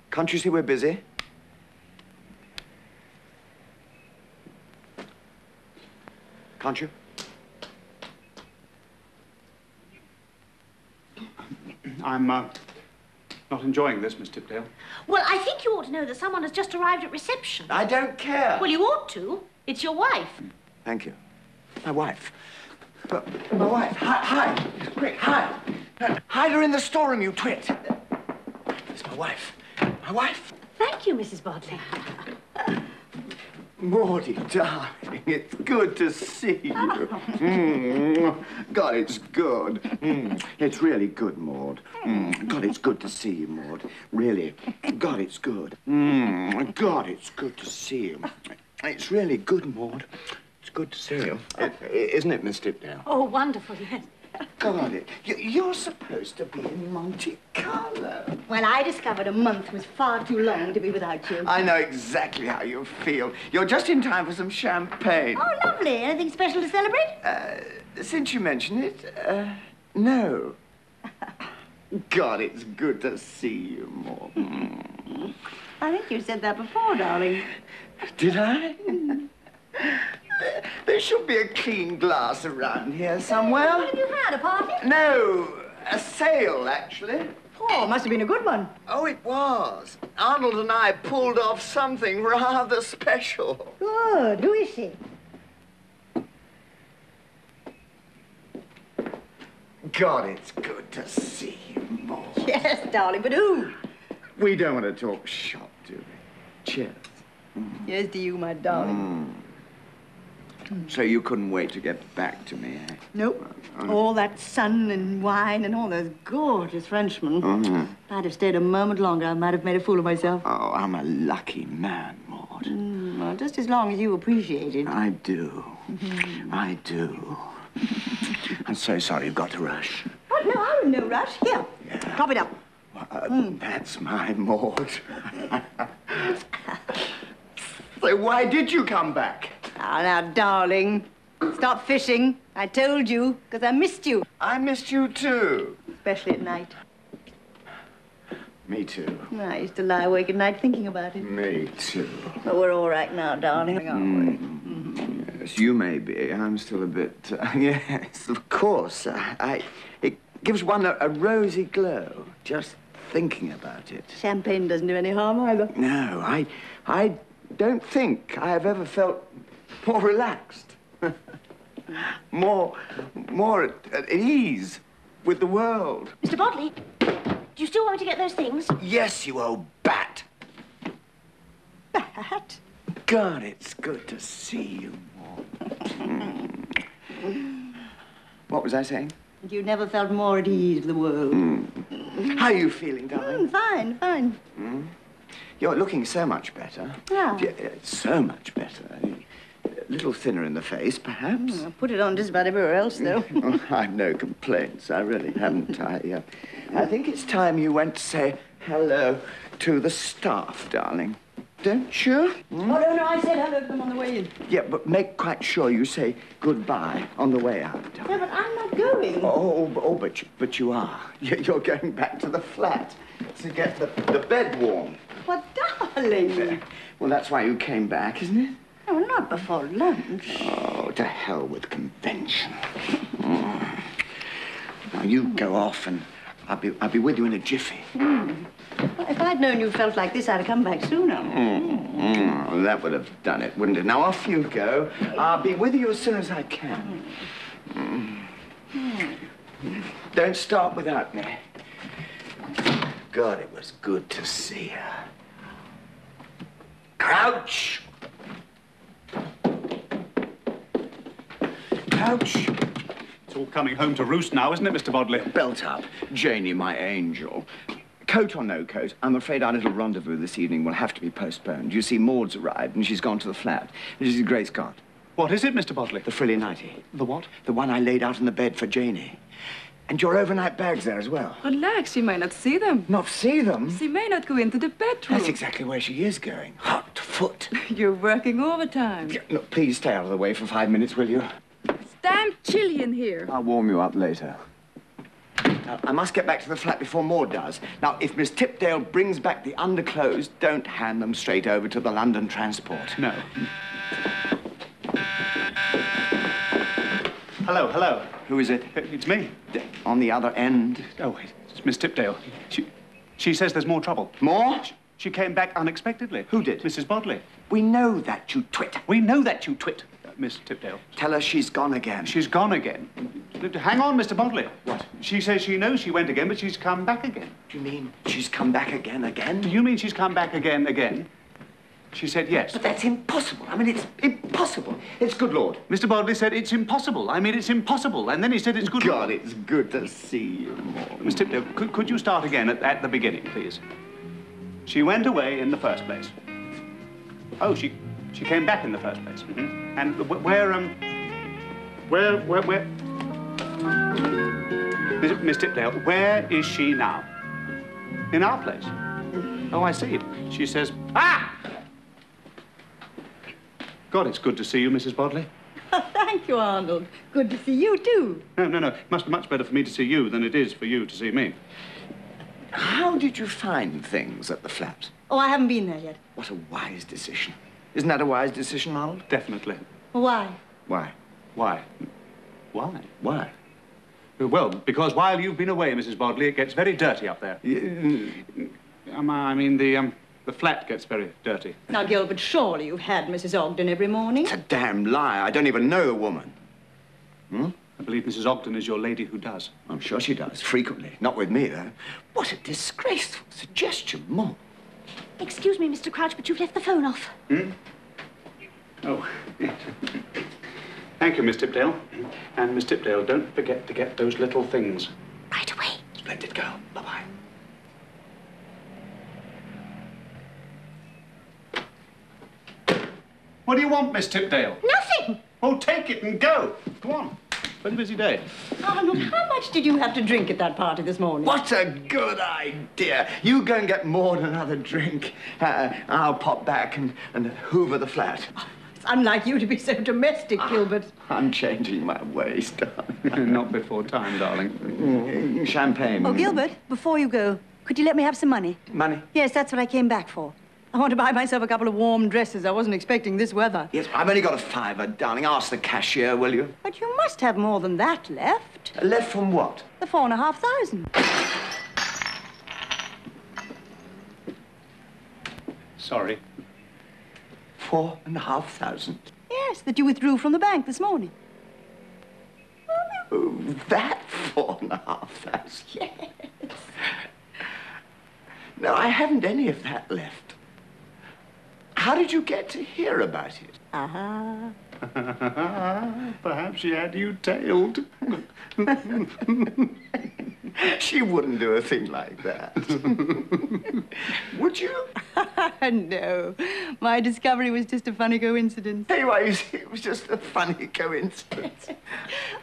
Can't you see we're busy? Can't you? I'm not enjoying this, Miss Tipdale. Well, I think you ought to know that someone has just arrived at reception. I don't care. Well, you ought to. It's your wife. Thank you. My wife. My wife. Hide. Quick, hide. Hide her in the storeroom, you twit. It's my wife. My wife. Thank you, Mrs. Bodley. Maudie, darling, it's good to see you. God, it's good. It's really good, Maud. God, it's good to see you, Maud. Really. God, it's good. God, it's good to see you. It's really good, Maud. It's good to see you. Isn't it, Miss Tipdale? Oh, wonderful, yes. God, you're supposed to be in Monte Carlo. Well, I discovered a month was far too long to be without you. I know exactly how you feel. You're just in time for some champagne. Oh, lovely. Anything special to celebrate? Since you mention it, no. God, it's good to see you, Maud. I think you said that before, darling. Did I? There should be a clean glass around here somewhere. What have you had, a party? No, a sale, actually. Oh, must have been a good one. Oh, it was. Arnold and I pulled off something rather special. Good. Who is she? God, it's good to see you, Maud. Yes, darling, but who? We don't want to talk shop, do we? Cheers. Yes, to you, my darling. So you couldn't wait to get back to me, eh? Nope. All that sun and wine and all those gorgeous Frenchmen. Oh, If I'd have stayed a moment longer, I might have made a fool of myself. oh, I'm a lucky man, Maud. Well, just as long as you appreciate it. I do. I do. I'm so sorry you've got to rush. Oh, no, I'm in no rush. Here, prop it up. That's my Maud. So why did you come back? Ah, now, darling, stop fishing. I told you, because I missed you. I missed you too. Especially at night. Me too. I used to lie awake at night thinking about it. Me too. But we're all right now, darling. Yes, you may be. I'm still a bit... yes, of course. It gives one a rosy glow, just thinking about it. Champagne doesn't do any harm either. No, I don't think I have ever felt more relaxed. more at ease with the world. Mr. Bodley, do you still want me to get those things? Yes, you old bat. Bat? God, it's good to see you more. What was I saying? You never felt more at ease with the world. How are you feeling, darling? Fine, fine. You're looking so much better. Yeah. So much better. A little thinner in the face, perhaps. I put it on just about everywhere else, though. I've no complaints. I really haven't. I think it's time you went to say hello to the staff, darling. Don't you? Oh, no, I said hello to them on the way in. Yeah, but make quite sure you say goodbye on the way out. Yeah, but I'm not going. But you are. You're going back to the flat to get the bed warm. What, darling? Well, that's why you came back, isn't it? No, not before lunch. Oh, to hell with convention. Now, you go off and I'll be with you in a jiffy. Well, if I'd known you felt like this, I'd have come back sooner. That would have done it, wouldn't it? Now, off you go. I'll be with you as soon as I can. Don't start without me. God, it was good to see her. Crouch! Crouch! It's all coming home to roost now, isn't it, Mr. Bodley? Belt up. Janie, my angel. Coat or no coat, I'm afraid our little rendezvous this evening will have to be postponed. You see, Maud's arrived and she's gone to the flat. This is Grace Scott. What is it, Mr. Bodley? The frilly nightie. The what? The one I laid out in the bed for Janie. And your overnight bags there as well. Relax, she may not see them. Not see them? She may not go into the bedroom. That's exactly where she is going. Hot foot. You're working overtime. Look, please stay out of the way for 5 minutes, will you? It's damn chilly in here. I'll warm you up later. Now, I must get back to the flat before Maud does. Now, if Miss Tipdale brings back the underclothes, don't hand them straight over to the London transport. No. Hello. Who is it? It's me. On the other end. Oh, it's Miss Tipdale. She says there's more trouble. More? She came back unexpectedly. Who did? Mrs. Bodley. We know that, you twit. We know that, you twit. Miss Tipdale. Tell her she's gone again. She's gone again? Hang on, Mr. Bodley. What? She says she knows she went again, but she's come back again. Do you mean she's come back again? Do you mean she's come back again? She said yes. But that's impossible. I mean, it's impossible. It's good Lord. Mr. Bodley said it's impossible. I mean, it's impossible. And then he said it's good God, Lord. it's good to see you more. Miss Tipdale, could you start again at the beginning, please? She went away in the first place. Oh, she came back in the first place. And where... Miss Tipdale, where is she now? In our place. Oh, I see. She says, ah! God, it's good to see you, Mrs. Bodley. Thank you, Arnold. Good to see you, too. No. It must be much better for me to see you than it is for you to see me. How did you find things at the flat? Oh, I haven't been there yet. What a wise decision. Isn't that a wise decision, Arnold? Definitely. Why? Why? Why? Why? Why? Well, because while you've been away, Mrs. Bodley, it gets very dirty up there. I mean, the flat gets very dirty. Now, Gilbert, surely you've had Mrs. Ogden every morning. It's a damn lie. I don't even know the woman. I believe Mrs. Ogden is your lady who does. I'm sure she does, frequently. Not with me, though. What a disgraceful suggestion, Mom. Excuse me, Mr. Crouch, but you've left the phone off. Oh, yes. Thank you, Miss Tipdale. And Miss Tipdale, don't forget to get those little things. Right away. Splendid girl. Bye-bye. What do you want, Miss Tipdale? Nothing. Oh, take it and go. Go on. Very busy day. Arnold, how much did you have to drink at that party this morning? What a good idea. You go and get Maud another drink. I'll pop back and hoover the flat. It's unlike you to be so domestic, Gilbert. I'm changing my ways, darling. Not before time, darling. Champagne. Oh, Gilbert, before you go, could you let me have some money? Money? Yes, that's what I came back for. I want to buy myself a couple of warm dresses. I wasn't expecting this weather. Yes, I've only got a £5, darling. Ask the cashier, will you? But you must have more than that left. Left from what? The 4,500. Sorry. 4,500? Yes, that you withdrew from the bank this morning. Oh, that 4,500? Yes. No, I haven't any of that left. How did you get to hear about it? Perhaps she had you tailed. She wouldn't do a thing like that. Would you? No. My discovery was just a funny coincidence. Hey, why, you see, it was just a funny coincidence.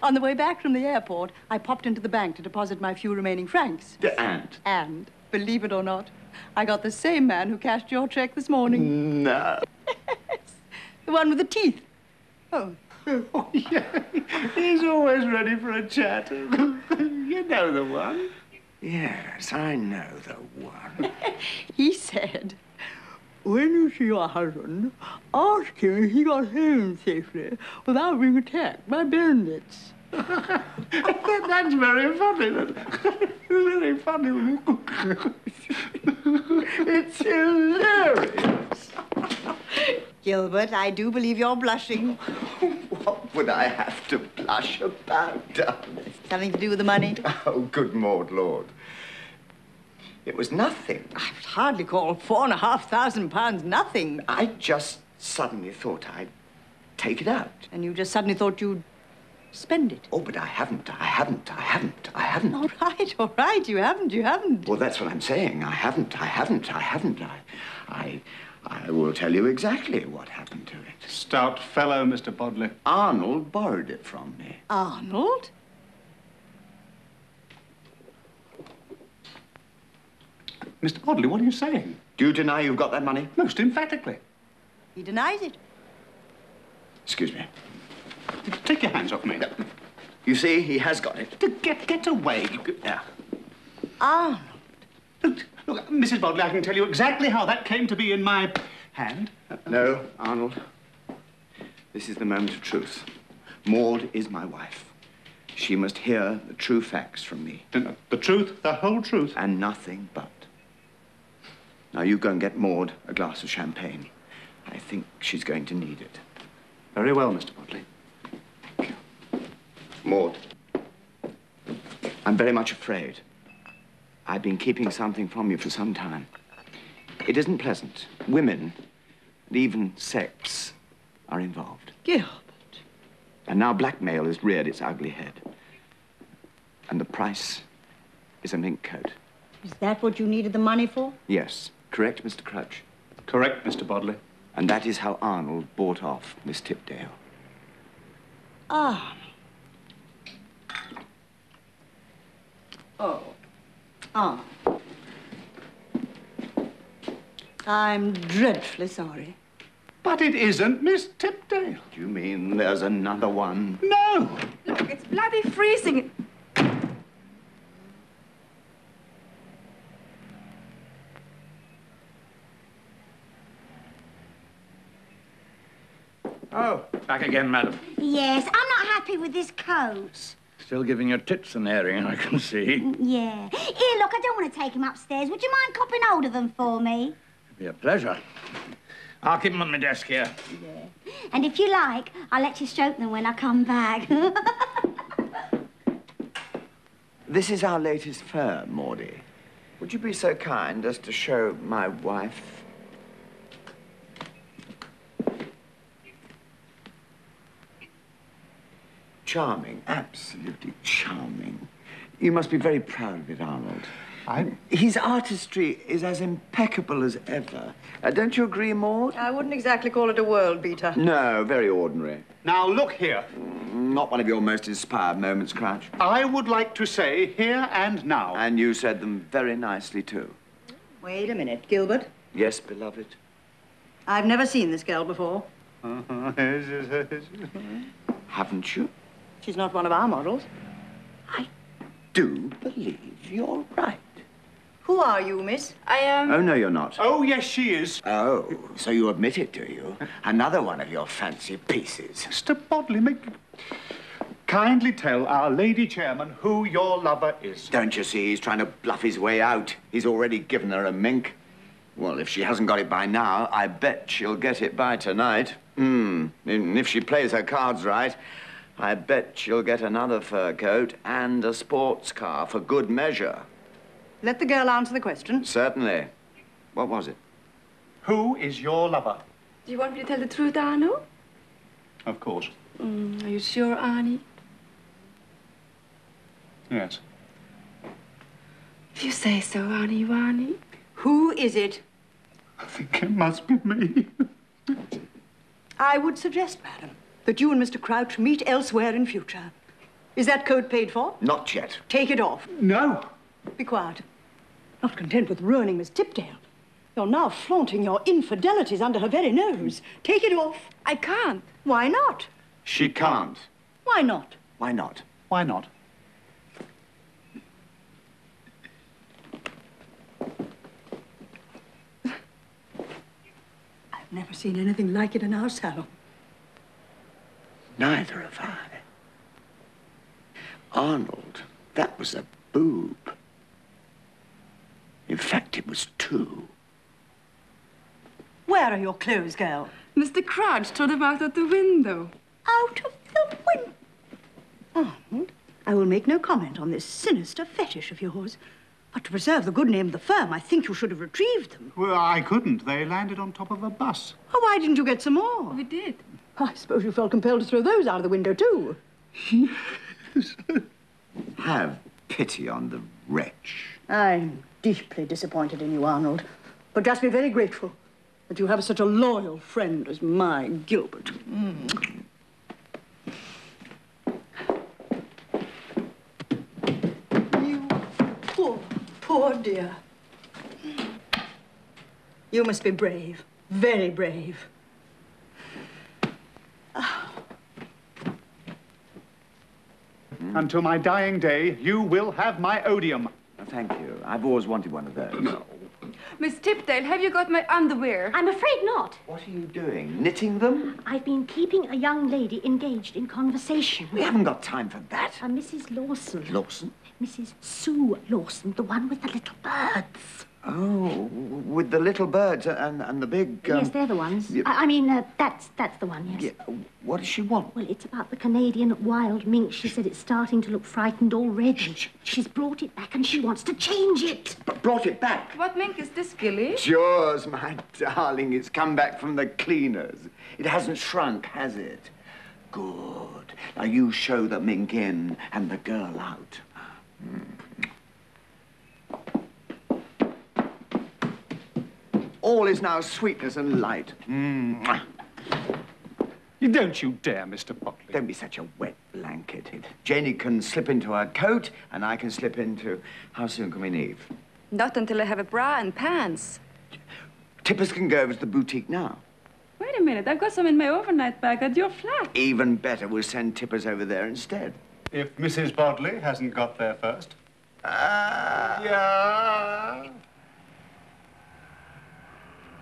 On the way back from the airport, I popped into the bank to deposit my few remaining francs. And, believe it or not, I got the same man who cashed your check this morning. No. Yes. The one with the teeth. Oh. Oh, yeah. He's always ready for a chat. You know the one. Yes, I know the one. He said, when you see your husband, ask him if he got home safely without being attacked by bandits. That's very funny. Very funny. It's hilarious. Gilbert, I do believe you're blushing. What would I have to blush about, darling? Something to do with the money? Oh, good Maud Lord. It was nothing. I would hardly call £4,500 nothing. I just suddenly thought I'd take it out. And you just suddenly thought you'd spend it. Oh, but I haven't. All right, you haven't. Well, that's what I'm saying. I haven't. I will tell you exactly what happened to it. Stout fellow, Mr. Bodley. Arnold borrowed it from me. Arnold? Mr. Bodley, what are you saying? Do you deny you've got that money? Most emphatically. He denies it. Excuse me. Take your hands off me. You see, he has got it. Get away. Yeah. Arnold. Look, Mrs. Bodley, I can tell you exactly how that came to be in my hand. No, Arnold. This is the moment of truth. Maud is my wife. She must hear the true facts from me. The truth, the whole truth. And nothing but. Now, you go and get Maud a glass of champagne. I think she's going to need it. Very well, Mr. Bodley. Maud, I'm very much afraid. I've been keeping something from you for some time. It isn't pleasant. Women, and even sex, are involved. Gilbert. And now blackmail has reared its ugly head. And the price is a mink coat. Is that what you needed the money for? Yes. Correct, Mr. Crouch? Correct, Mr. Bodley. And that is how Arnold bought off Miss Tipdale. Arnold. Oh. Arnold. I'm dreadfully sorry. But it isn't Miss Tipdale. Do you mean there's another one? No. Look, it's bloody freezing. Oh, back again, madam. Yes, I'm not happy with this coat. Still giving your tits an airing, I can see. Yeah. Here, look, I don't want to take him upstairs. Would you mind copping hold of them for me? It'd be a pleasure. I'll keep them on my desk here. Yeah. And if you like, I'll let you stroke them when I come back. This is our latest fur, Maudie. Would you be so kind as to show my wife? charming, absolutely charming. You must be very proud of it, Arnold. His artistry is as impeccable as ever. Don't you agree, Maud? I wouldn't exactly call it a world beater. No, very ordinary. Now, look here. Not one of your most inspired moments, Crouch. I would like to say here and now. And you said them very nicely, too. Wait a minute, Gilbert. Yes, beloved? I've never seen this girl before. Haven't you? She's not one of our models. I do believe you're right. Who are you, miss? I am... Oh, no, you're not. Oh, yes, she is. Oh, so you admit it, do you? Another one of your fancy pieces. Mr. Bodley, kindly tell our lady chairman who your lover is. Don't you see he's trying to bluff his way out? He's already given her a mink. Well, if she hasn't got it by now, I bet she'll get it by tonight. And if she plays her cards right, I bet she'll get another fur coat and a sports car for good measure. Let the girl answer the question. Certainly. What was it? Who is your lover? Do you want me to tell the truth, Arno? Of course. Are you sure, Arnie? Yes. If you say so, Arnie. Who is it? I think it must be me. I would suggest, madam, that you and Mr. Crouch meet elsewhere in future. Is that coat paid for? Not yet. Take it off. No. Be quiet. Not content with ruining Miss Tipdale, you're now flaunting your infidelities under her very nose. Take it off. I can't. Why not? She can't. Why not? Why not? Why not? I've never seen anything like it in our salon. Neither have I. Arnold, that was a boob. In fact, it was two. Where are your clothes, girl? Mr. Crouch threw them out of the window. Out of the window. Arnold, I will make no comment on this sinister fetish of yours. But to preserve the good name of the firm, I think you should have retrieved them. Well, I couldn't. They landed on top of a bus. Oh, why didn't you get some more? We did. I suppose you felt compelled to throw those out of the window, too. Yes. Have pity on the wretch. I'm deeply disappointed in you, Arnold. But just be very grateful that you have such a loyal friend as my Gilbert. You poor dear. You must be brave, very brave. Until my dying day, you will have my odium. Thank you. I've always wanted one of those. Miss Tipdale, have you got my underwear? I'm afraid not. What are you doing? Knitting them? I've been keeping a young lady engaged in conversation. We haven't got time for that. Mrs. Lawson. Lawson? Mrs. Sue Lawson, the one with the little birds. Oh, with the little birds and the big... Yes, they're the ones. Yeah. I mean, that's the one, yes. Yeah. What does she want? Well, it's about the Canadian wild mink. She said it's starting to look frightened already. She's brought it back and she wants to change it. Brought it back? What mink is this, Gilly? It's yours, my darling. It's come back from the cleaners. It hasn't shrunk, has it? Good. Now you show the mink in and the girl out. All is now sweetness and light. Don't you dare, Mr. Bodley. Don't be such a wet blanket. Janie can slip into her coat, and I can slip into... How soon can we leave? Not until I have a bra and pants. Tippers can go over to the boutique now. Wait a minute, I've got some in my overnight bag at your flat. Even better, we'll send Tippers over there instead. If Mrs. Bodley hasn't got there first. Yeah.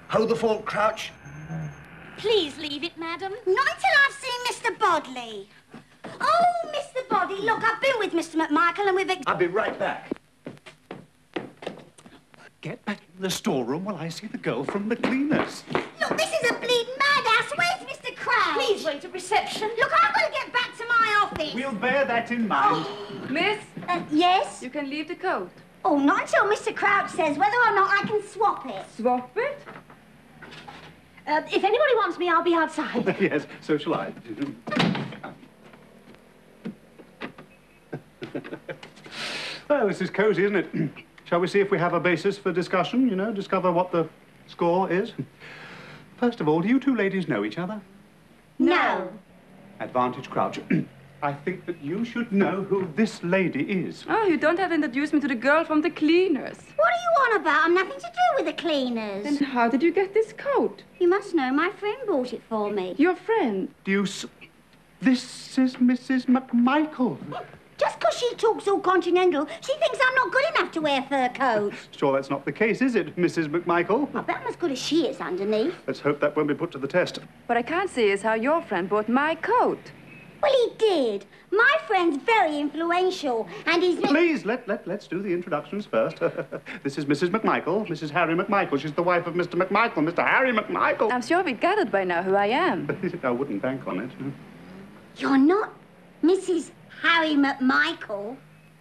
Hold the fort, Crouch. Please leave it, madam. Not until I've seen Mr. Bodley. Oh, Mr. Bodley, look, I've been with Mr. McMichael and we've... I'll be right back. Get back in the storeroom while I see the girl from the cleaners. Look, this is a bleeding madhouse. Where's Mr. Crouch? Please wait at reception. Look, I'm going to get back to my office. We'll bear that in mind. Miss, Yes? you can leave the coat. Oh, not until Mr. Crouch says whether or not I can swap it. Swap it? If anybody wants me, I'll be outside. Yes, so shall I. Well, this is cosy, isn't it? Shall we see if we have a basis for discussion, you know, discover what the score is? First of all, do you two ladies know each other? No. Advantage, Crouch. I think that you should know who this lady is. Oh, you don't have to introduce me to the girl from the cleaners. What are you on about? I'm nothing to do with the cleaners. Then how did you get this coat? You must know my friend bought it for me. Your friend? This is Mrs. McMichael. Just because she talks all continental, she thinks I'm not good enough to wear fur coats. Sure that's not the case, is it, Mrs. McMichael? I bet I'm as good as she is underneath. Let's hope that won't be put to the test. What I can't see is how your friend bought my coat. Well, he did. My friend's very influential, and he's... Please, let's do the introductions first. This is Mrs. McMichael, Mrs. Harry McMichael. She's the wife of Mr. McMichael, Mr. Harry McMichael. I'm sure we gathered by now who I am. I wouldn't bank on it. You're not Mrs. Harry McMichael?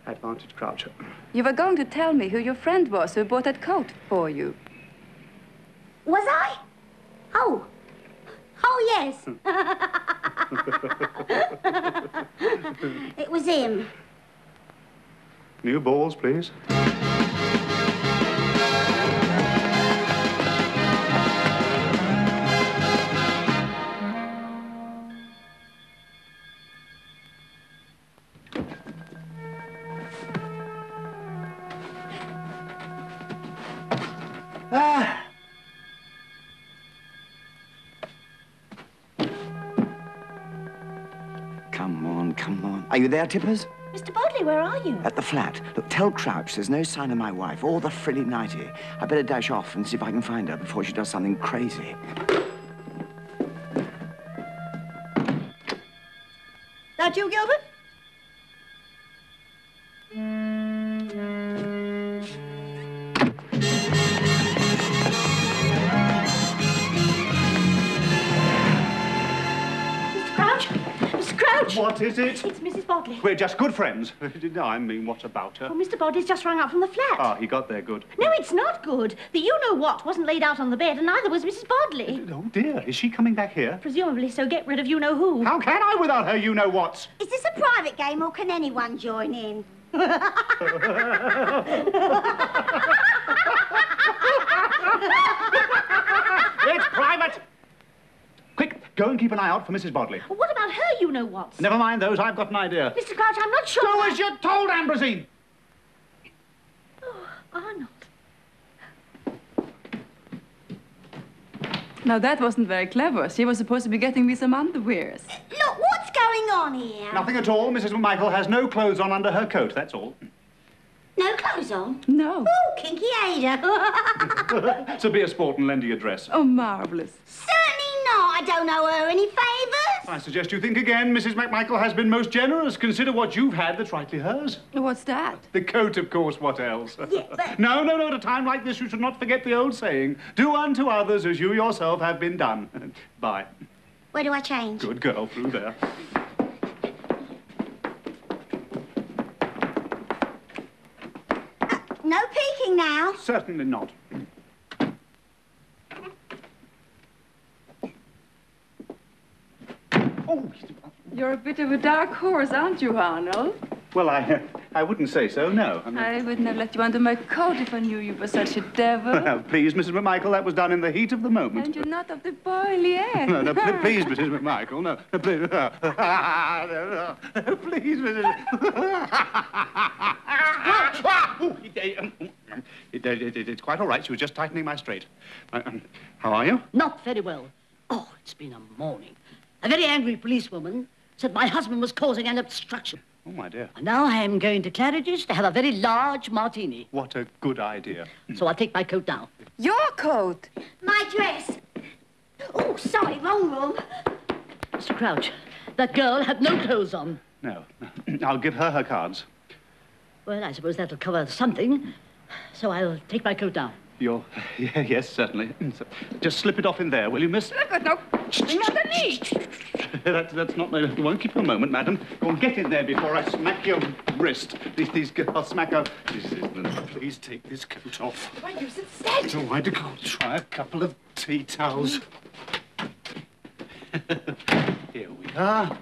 Advantage, Crouch. You were going to tell me who your friend was who bought that coat for you. Was I? Oh, yes. It was him. New balls, please. Come on. Are you there, Tippers? Mr. Bodley, where are you? At the flat. Look, tell Crouch there's no sign of my wife or the frilly nightie. I better dash off and see if I can find her before she does something crazy. That you, Gilbert? What is it? It's Mrs. Bodley. We're just good friends. No, I mean, what about her? Well, Mr. Bodley's just rung up from the flat. Ah, he got there good. No, it's not good. The you-know-what wasn't laid out on the bed, and neither was Mrs. Bodley. Oh, dear. Is she coming back here? Presumably, so get rid of you-know-who. How can I without her you-know-whats? Is this a private game, or can anyone join in? It's private! Quick, go and keep an eye out for Mrs. Bodley. Well, what about her you-know-whats? Never mind those, I've got an idea. Mr. Crouch, I'm not sure... Do as you're told, Ambrosine! Oh, Arnold. Now, that wasn't very clever. She was supposed to be getting me some underwears. Look, what's going on here? Nothing at all. Mrs. McMichael has no clothes on under her coat, that's all. No clothes on? No. Oh, kinky Ada. So be a sport and lend her your dress. Oh, marvellous. Certainly not. I don't owe her any favours. I suggest you think again. Mrs. McMichael has been most generous. Consider what you've had that's rightly hers. What's that? The coat, of course. What else? Yeah, but... No. At a time like this, you should not forget the old saying. Do unto others as you yourself have been done. Bye. Where do I change? Good girl, through there. No peeking now. Certainly not. Oh. You're a bit of a dark horse, aren't you, Arnold? Well, I wouldn't say so, no. I wouldn't have let you under my coat if I knew you were such a devil. Well, please, Mrs. McMichael, that was done in the heat of the moment. And you're not of the boily end. No, please, Mrs. McMichael, no, please. Please, Mrs. It's quite all right. She was just tightening my straight. How are you? Not very well. Oh, it's been a morning. A very angry policewoman said my husband was causing an obstruction. Oh, my dear. And now I am going to Claridge's to have a very large martini. What a good idea. So I'll take my coat down. Your coat? My dress. Oh, sorry, wrong room. Mr. Crouch, that girl had no clothes on. No. I'll give her cards. Well, I suppose that'll cover something. So I'll take my coat down. Yes, certainly. Just slip it off in there, will you, miss? Look, no. Underneath. That's not... I won't keep you a moment, madam. Go and get in there before I smack your wrist. I'll smack her... Please take this coat off. Why use it instead? Oh, I'd try a couple of tea towels. Here we are.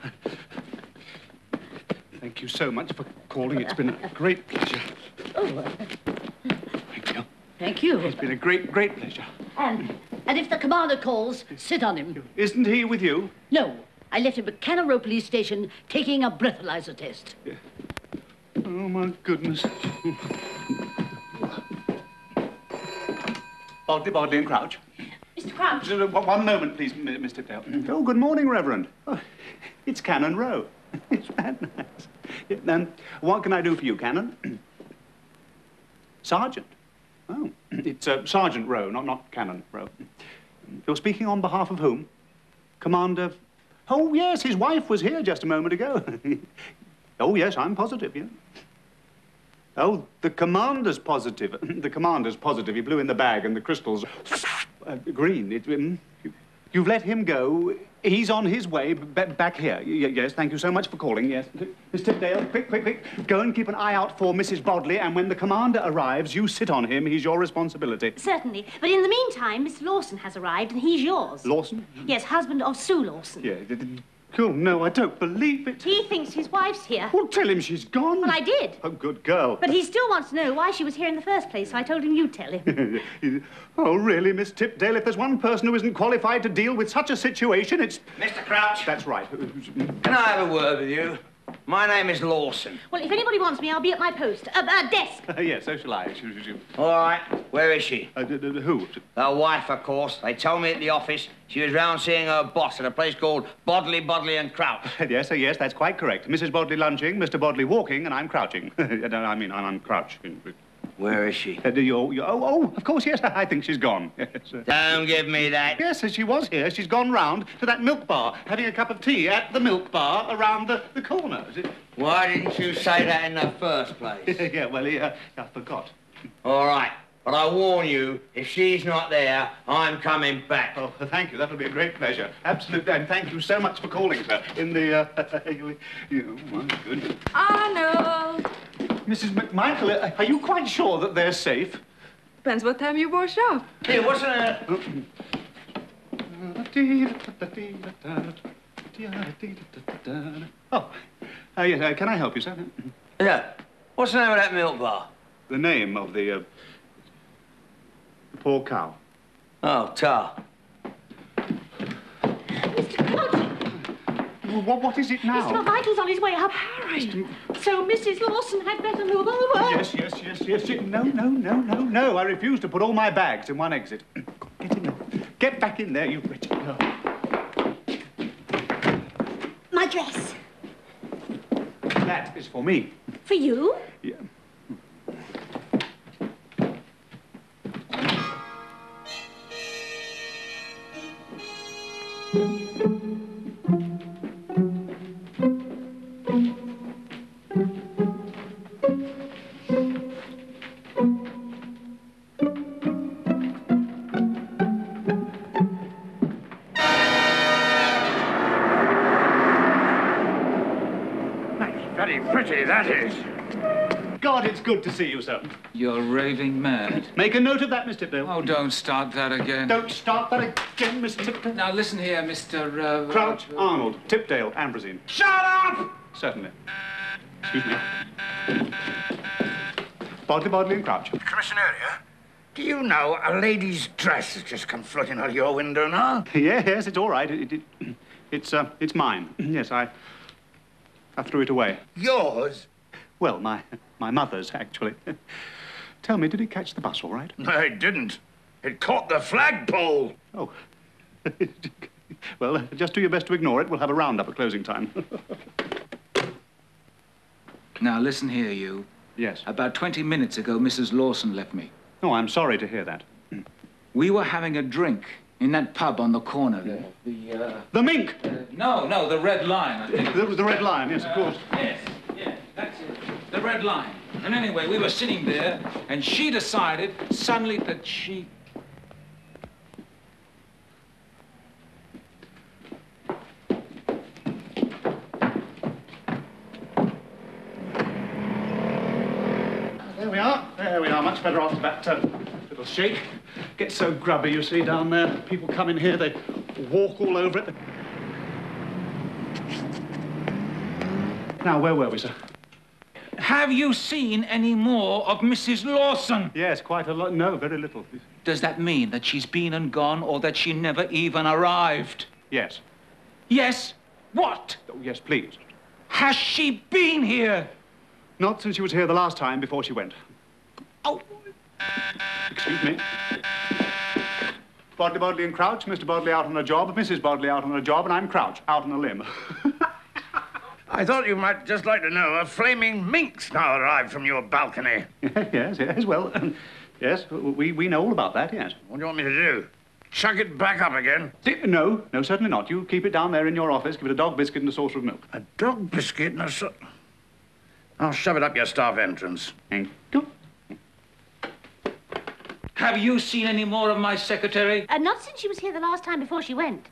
thank you so much for calling. It's been a great pleasure. Oh, Thank you. thank you. It's been a great pleasure. And if the commander calls, sit on him. Isn't he with you? No, I left him at Canaro Police Station taking a breathalyzer test. Yeah. Oh, my goodness. Bodley and Crouch. Mr. Crouch. One moment, please, Mr. Dale. Oh, good morning, Reverend. Oh, it's Canon Row. It's that nice. Yeah, what can I do for you, Canon? Sergeant. Oh, it's Sergeant Row, not Canon Row. You're speaking on behalf of whom? Commander... Oh, yes, his wife was here just a moment ago. Oh, yes, I'm positive, yeah. Oh, the commander's positive. The commander's positive. He blew in the bag and the crystals... green. You've let him go. He's on his way back here. Yes, thank you so much for calling, yes. Miss Tipdale, quick. Go and keep an eye out for Mrs. Bodley, and when the commander arrives, you sit on him. He's your responsibility. Certainly. But in the meantime, Mr. Lawson has arrived, and he's yours. Lawson? Yes, husband of Sue Lawson. Yeah. Oh, no, I don't believe it. He thinks his wife's here. Well, tell him she's gone. Well, I did. Oh, good girl. But he still wants to know why she was here in the first place, so I told him you'd tell him. Oh, really, Miss Tipdale? If there's one person who isn't qualified to deal with such a situation, it's... Mr. Crouch. That's right. Can I have a word with you? My name is Lawson. Well, if anybody wants me, I'll be at my post. Desk. Yes, so shall I. All right. Where is she? Who? Her wife, of course. They told me at the office she was round seeing her boss at a place called Bodley and Crouch. Yes, that's quite correct. Mrs. Bodley lunching, Mr. Bodley walking, and I'm crouching. I mean, I'm crouching. Where is she? Of course, yes, I think she's gone. Yes. Don't give me that. Yes, she was here. She's gone round to that milk bar, having a cup of tea at the milk bar around the corner. Why didn't you say that in the first place? Yeah, well, I forgot. All right. But I warn you, if she's not there, I'm coming back. Oh, thank you. That'll be a great pleasure. Absolutely. And thank you so much for calling, sir. In the, oh, my goodness. Arnold! Mrs. McMichael, are you quite sure that they're safe? Depends what time you wash up. Here, what's that? Oh, yes, can I help you, sir? Yeah. What's the name of that milk bar? The name of the poor cow. Oh, Tar. Mr. Crouch! What is it now? Mr. McMichael's on his way up. Harry. So Mrs. Lawson had better move over. Yes. No. I refuse to put all my bags in one exit. Get in there. Get back in there, you wretched girl. My dress. That is for me. For you? Yeah. Very pretty, that is. God, it's good to see you, sir. You're raving mad. Make a note of that, Mr. Tipdale. Oh, don't start that again. Don't start that again, Mr. Tipdale. Now, listen here, Mr. Crouch, Arnold, Tipdale, Ambrosine. Shut up! Certainly. Excuse me. Bodley and Crouch. Commissioner here? Do you know a lady's dress has just come floating out of your window now? Yes, it's all right. It's mine. Yes, I threw it away. Yours? Well, my mother's, actually. Tell me, did it catch the bus all right? No, it didn't. It caught the flagpole. Oh. Well, just do your best to ignore it. We'll have a roundup at closing time. Now, listen here, you. Yes. About 20 minutes ago, Mrs. Lawson left me. Oh, I'm sorry to hear that. We were having a drink in that pub on the corner there. The Mink! No, the Red Line, I think. There was the Red Lion, yes, of course. Yes, that's it. The Red Line. And anyway, we were sitting there, and she decided suddenly that she... There we are. Much better after that little shake. Gets so grubby, you see, down there. People come in here, they walk all over it. Now, where were we, sir? Have you seen any more of Mrs. Lawson? Yes, quite a lot. No, very little. Does that mean that she's been and gone, or that she never even arrived? Yes. Yes? What? Oh, yes, please. Has she been here? Not since she was here the last time before she went. Oh. Excuse me. Bodley and Crouch. Mr. Bodley out on a job, Mrs. Bodley out on a job, and I'm Crouch, out on a limb. I thought you might just like to know a flaming mink's now arrived from your balcony. Yes, well, yes, we know all about that, yes. What do you want me to do? Chuck it back up again? No, certainly not. You keep it down there in your office, give it a dog biscuit and a saucer of milk. A dog biscuit and a I'll shove it up your staff entrance. Thank you. Have you seen any more of my secretary? Not since she was here the last time before she went.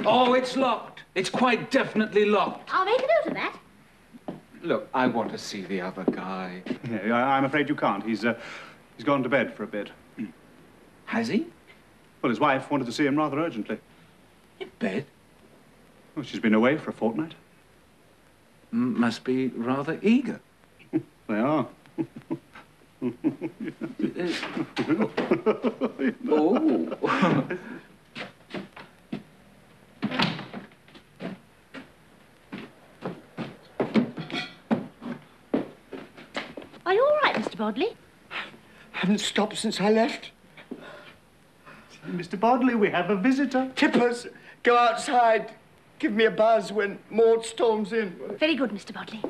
Oh, it's locked. It's quite definitely locked. I'll make a note of that. Look, I want to see the other guy. Yeah, I'm afraid you can't. He's gone to bed for a bit. Has he? Well, his wife wanted to see him rather urgently. In bed? Well, she's been away for a fortnight. Must be rather eager. They are. Oh. Are you all right, Mr. Bodley? Haven't stopped since I left. Mr. Bodley, we have a visitor. Tippers, go outside. Give me a buzz when Maud storms in. Very good, Mr. Bodley.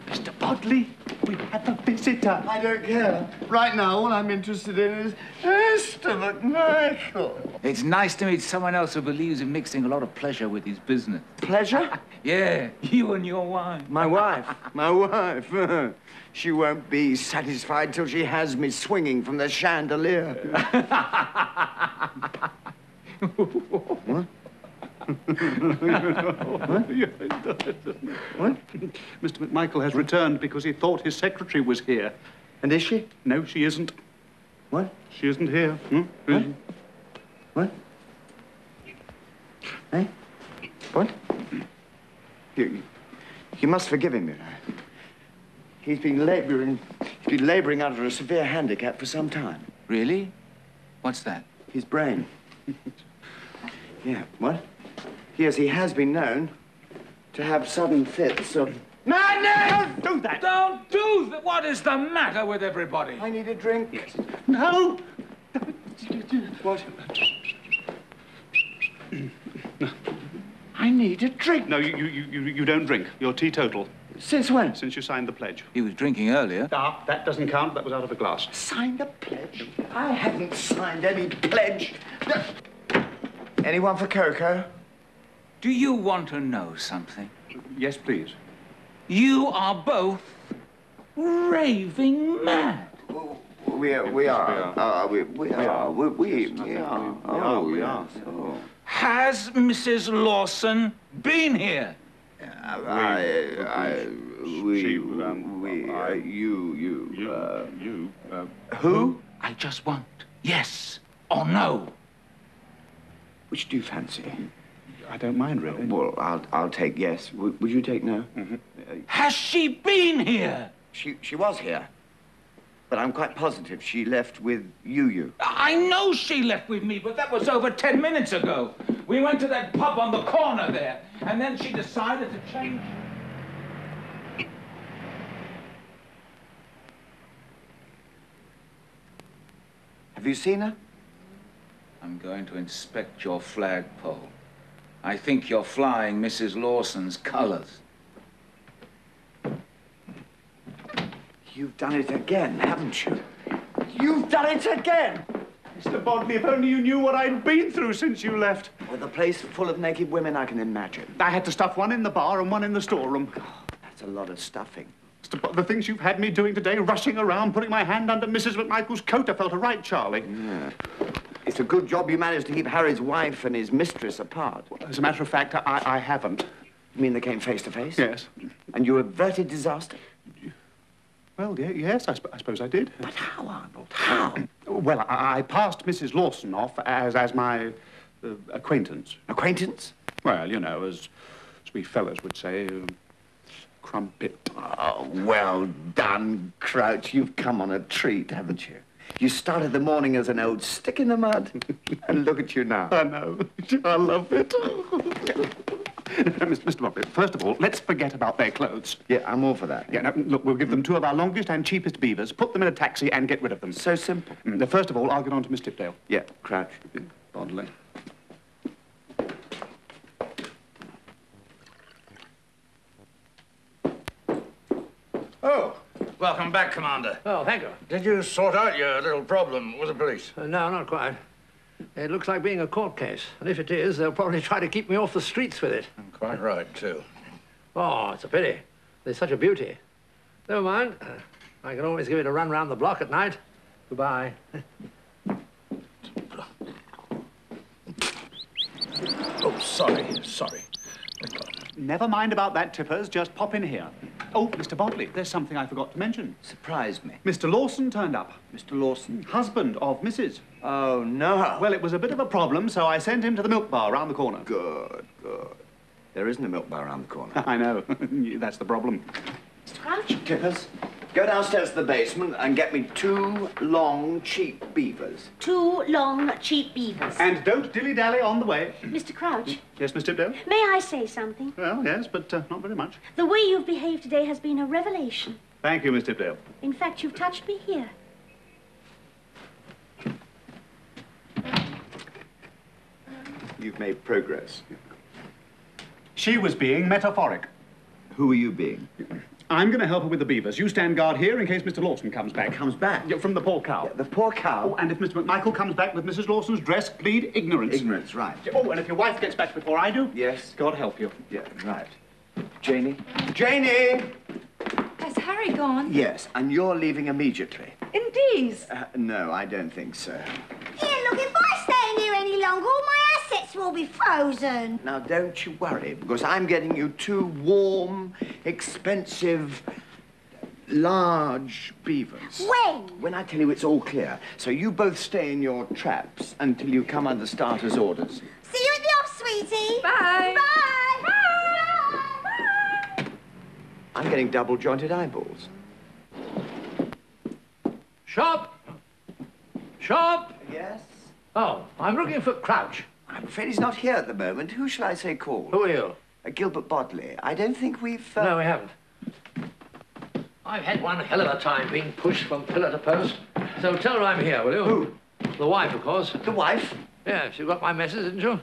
Mr. Bodley, we have a visitor. I don't care. Right now, all I'm interested in is Mr. McMichael. It's nice to meet someone else who believes in mixing a lot of pleasure with his business. Pleasure? Yeah, you and your wife. My wife? My wife? She won't be satisfied till she has me swinging from the chandelier. What? What? Mr. McMichael has returned because he thought his secretary was here. And is she? No, she isn't. What? She isn't here. What? What? Eh? What? You must forgive him, you know. He's been labouring under a severe handicap for some time. Really? What's that? His brain. Yeah, what? Yes, he has been known to have sudden fits of... Madness! Don't do that! Don't do that! What is the matter with everybody? I need a drink. Yes. No! What? I need a drink. No, you don't drink. You're teetotal. Since when? Since you signed the pledge. He was drinking earlier. Ah, that doesn't count. That was out of a glass. Signed a pledge? I haven't signed any pledge. No. Anyone for cocoa? Do you want to know something? Yes, please. You are both raving mad. We are. We are. Has Mrs. Lawson been here? Who? I just want yes or no. Which do you fancy? I don't mind, really. Well, I'll take yes. Would you take no? Mm-hmm. Has she been here? She was here. But I'm quite positive she left with you. I know she left with me, but that was over 10 minutes ago. We went to that pub on the corner there, and then she decided to change. Have you seen her? I'm going to inspect your flagpole. I think you're flying Mrs. Lawson's colors. You've done it again, haven't you? You've done it again! Mr. Bodley, if only you knew what I'd been through since you left. With a place full of naked women, I can imagine. I had to stuff one in the bar and one in the storeroom. Oh, that's a lot of stuffing. The things you've had me doing today, rushing around, putting my hand under Mrs. McMichael's coat, I felt a right, Charlie. Yeah. It's a good job you managed to keep Harry's wife and his mistress apart. As a matter of fact, I haven't. You mean they came face to face? Yes. And you averted disaster? Well, yes, I suppose I did. But how, Arnold? How? Well, I passed Mrs. Lawson off as my acquaintance. Acquaintance? Well, you know, as we fellas would say, crumpet. Oh, well done, Crouch. You've come on a treat, haven't you? You started the morning as an old stick in the mud. And look at you now. I know. I love it. Mr. Bodley, first of all, let's forget about their clothes. Yeah, I'm all for that. Yeah, now, look, we'll give them 2 of our longest and cheapest beavers, put them in a taxi and get rid of them. So simple. Now, first of all, I'll get on to Miss Tipdale. Yeah, Crouch. Bodley. Oh, welcome back, Commander. Oh, thank you. Did you sort out your little problem with the police? No, not quite. It looks like being a court case. And if it is, they'll probably try to keep me off the streets with it. Quite right, too. Oh, it's a pity. They're such a beauty. Never mind. I can always give it a run round the block at night. Goodbye. Oh, sorry. Never mind about that, Tippers. Just pop in here. Oh, Mr. Bodley, there's something I forgot to mention. Surprised me. Mr. Lawson turned up. Mr. Lawson? Husband of Mrs. Oh, no. Well, it was a bit of a problem, so I sent him to the milk bar round the corner. Good. There isn't a milk bar around the corner. I know. That's the problem. Mr. Crouch? Tippers, go downstairs to the basement and get me 2 long, cheap beavers. 2 long, cheap beavers. And don't dilly-dally on the way. Mr. Crouch? Yes, Miss Tipdale? May I say something? Well, yes, but not very much. The way you've behaved today has been a revelation. Thank you, Miss Tipdale. In fact, you've touched me here. You've made progress. She was being metaphoric. Who are you being? I'm going to help her with the beavers. You stand guard here in case Mr. Lawson comes back. Comes back? Yeah, from the poor cow. Yeah, the poor cow? Oh, and if Mr. McMichael comes back with Mrs. Lawson's dress, plead ignorance. Ignorance, right. Oh, and if your wife gets back before I do? Yes. God help you. Yeah, right. Janie? Janie! Has Harry gone? Yes, and you're leaving immediately. Indeed. No, I don't think so. Here, look, if I stay in here any longer, all my assets will be frozen. Now, don't you worry, because I'm getting you 2 warm, expensive, large beavers. When? When I tell you it's all clear. So you both stay in your traps until you come under starter's orders. See you at the off, sweetie. Bye. Bye. I'm getting double-jointed eyeballs. Shop! Shop! Yes? Oh, I'm looking for Crouch. I'm afraid he's not here at the moment. Who shall I say called? Who are you? Gilbert Bodley. I don't think we've... No, we haven't. I've had one hell of a time being pushed from pillar to post. So tell her I'm here, will you? Who? The wife, of course. The wife? Yes, you got my message, didn't you?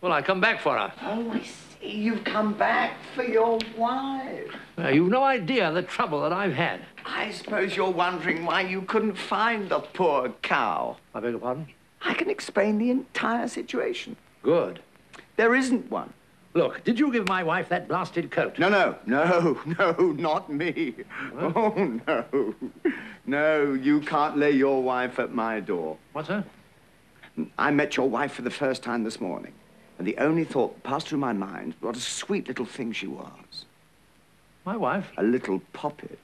Well, I come back for her. Oh, I see. You've come back for your wife. You've no idea the trouble that I've had. I suppose you're wondering why you couldn't find the poor cow. I beg your pardon? I can explain the entire situation. Good. There isn't one. Look, did you give my wife that blasted coat? No, not me. What? Oh, no. No, you can't lay your wife at my door. What's that? I met your wife for the first time this morning, and the only thought that passed through my mind, what a sweet little thing she was. My wife? A little poppet.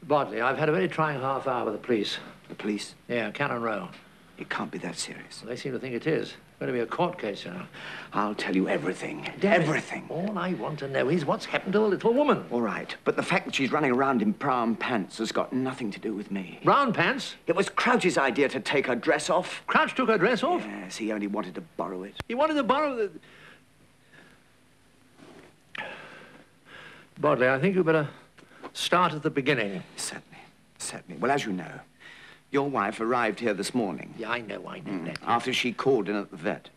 Bodley, I've had a very trying half hour with the police. The police? Yeah, Cannon Row. It can't be that serious. Well, they seem to think it is. It's going to be a court case, you know. I'll tell you everything. Damn it. Everything. All I want to know is what's happened to the little woman. All right, but the fact that she's running around in brown pants has got nothing to do with me. Brown pants? It was Crouch's idea to take her dress off. Crouch took her dress off? Yes, he only wanted to borrow it. He wanted to borrow the... Bodley, I think you better start at the beginning. Certainly. Well, as you know, your wife arrived here this morning. Yeah, I know that. After she called in at the vet.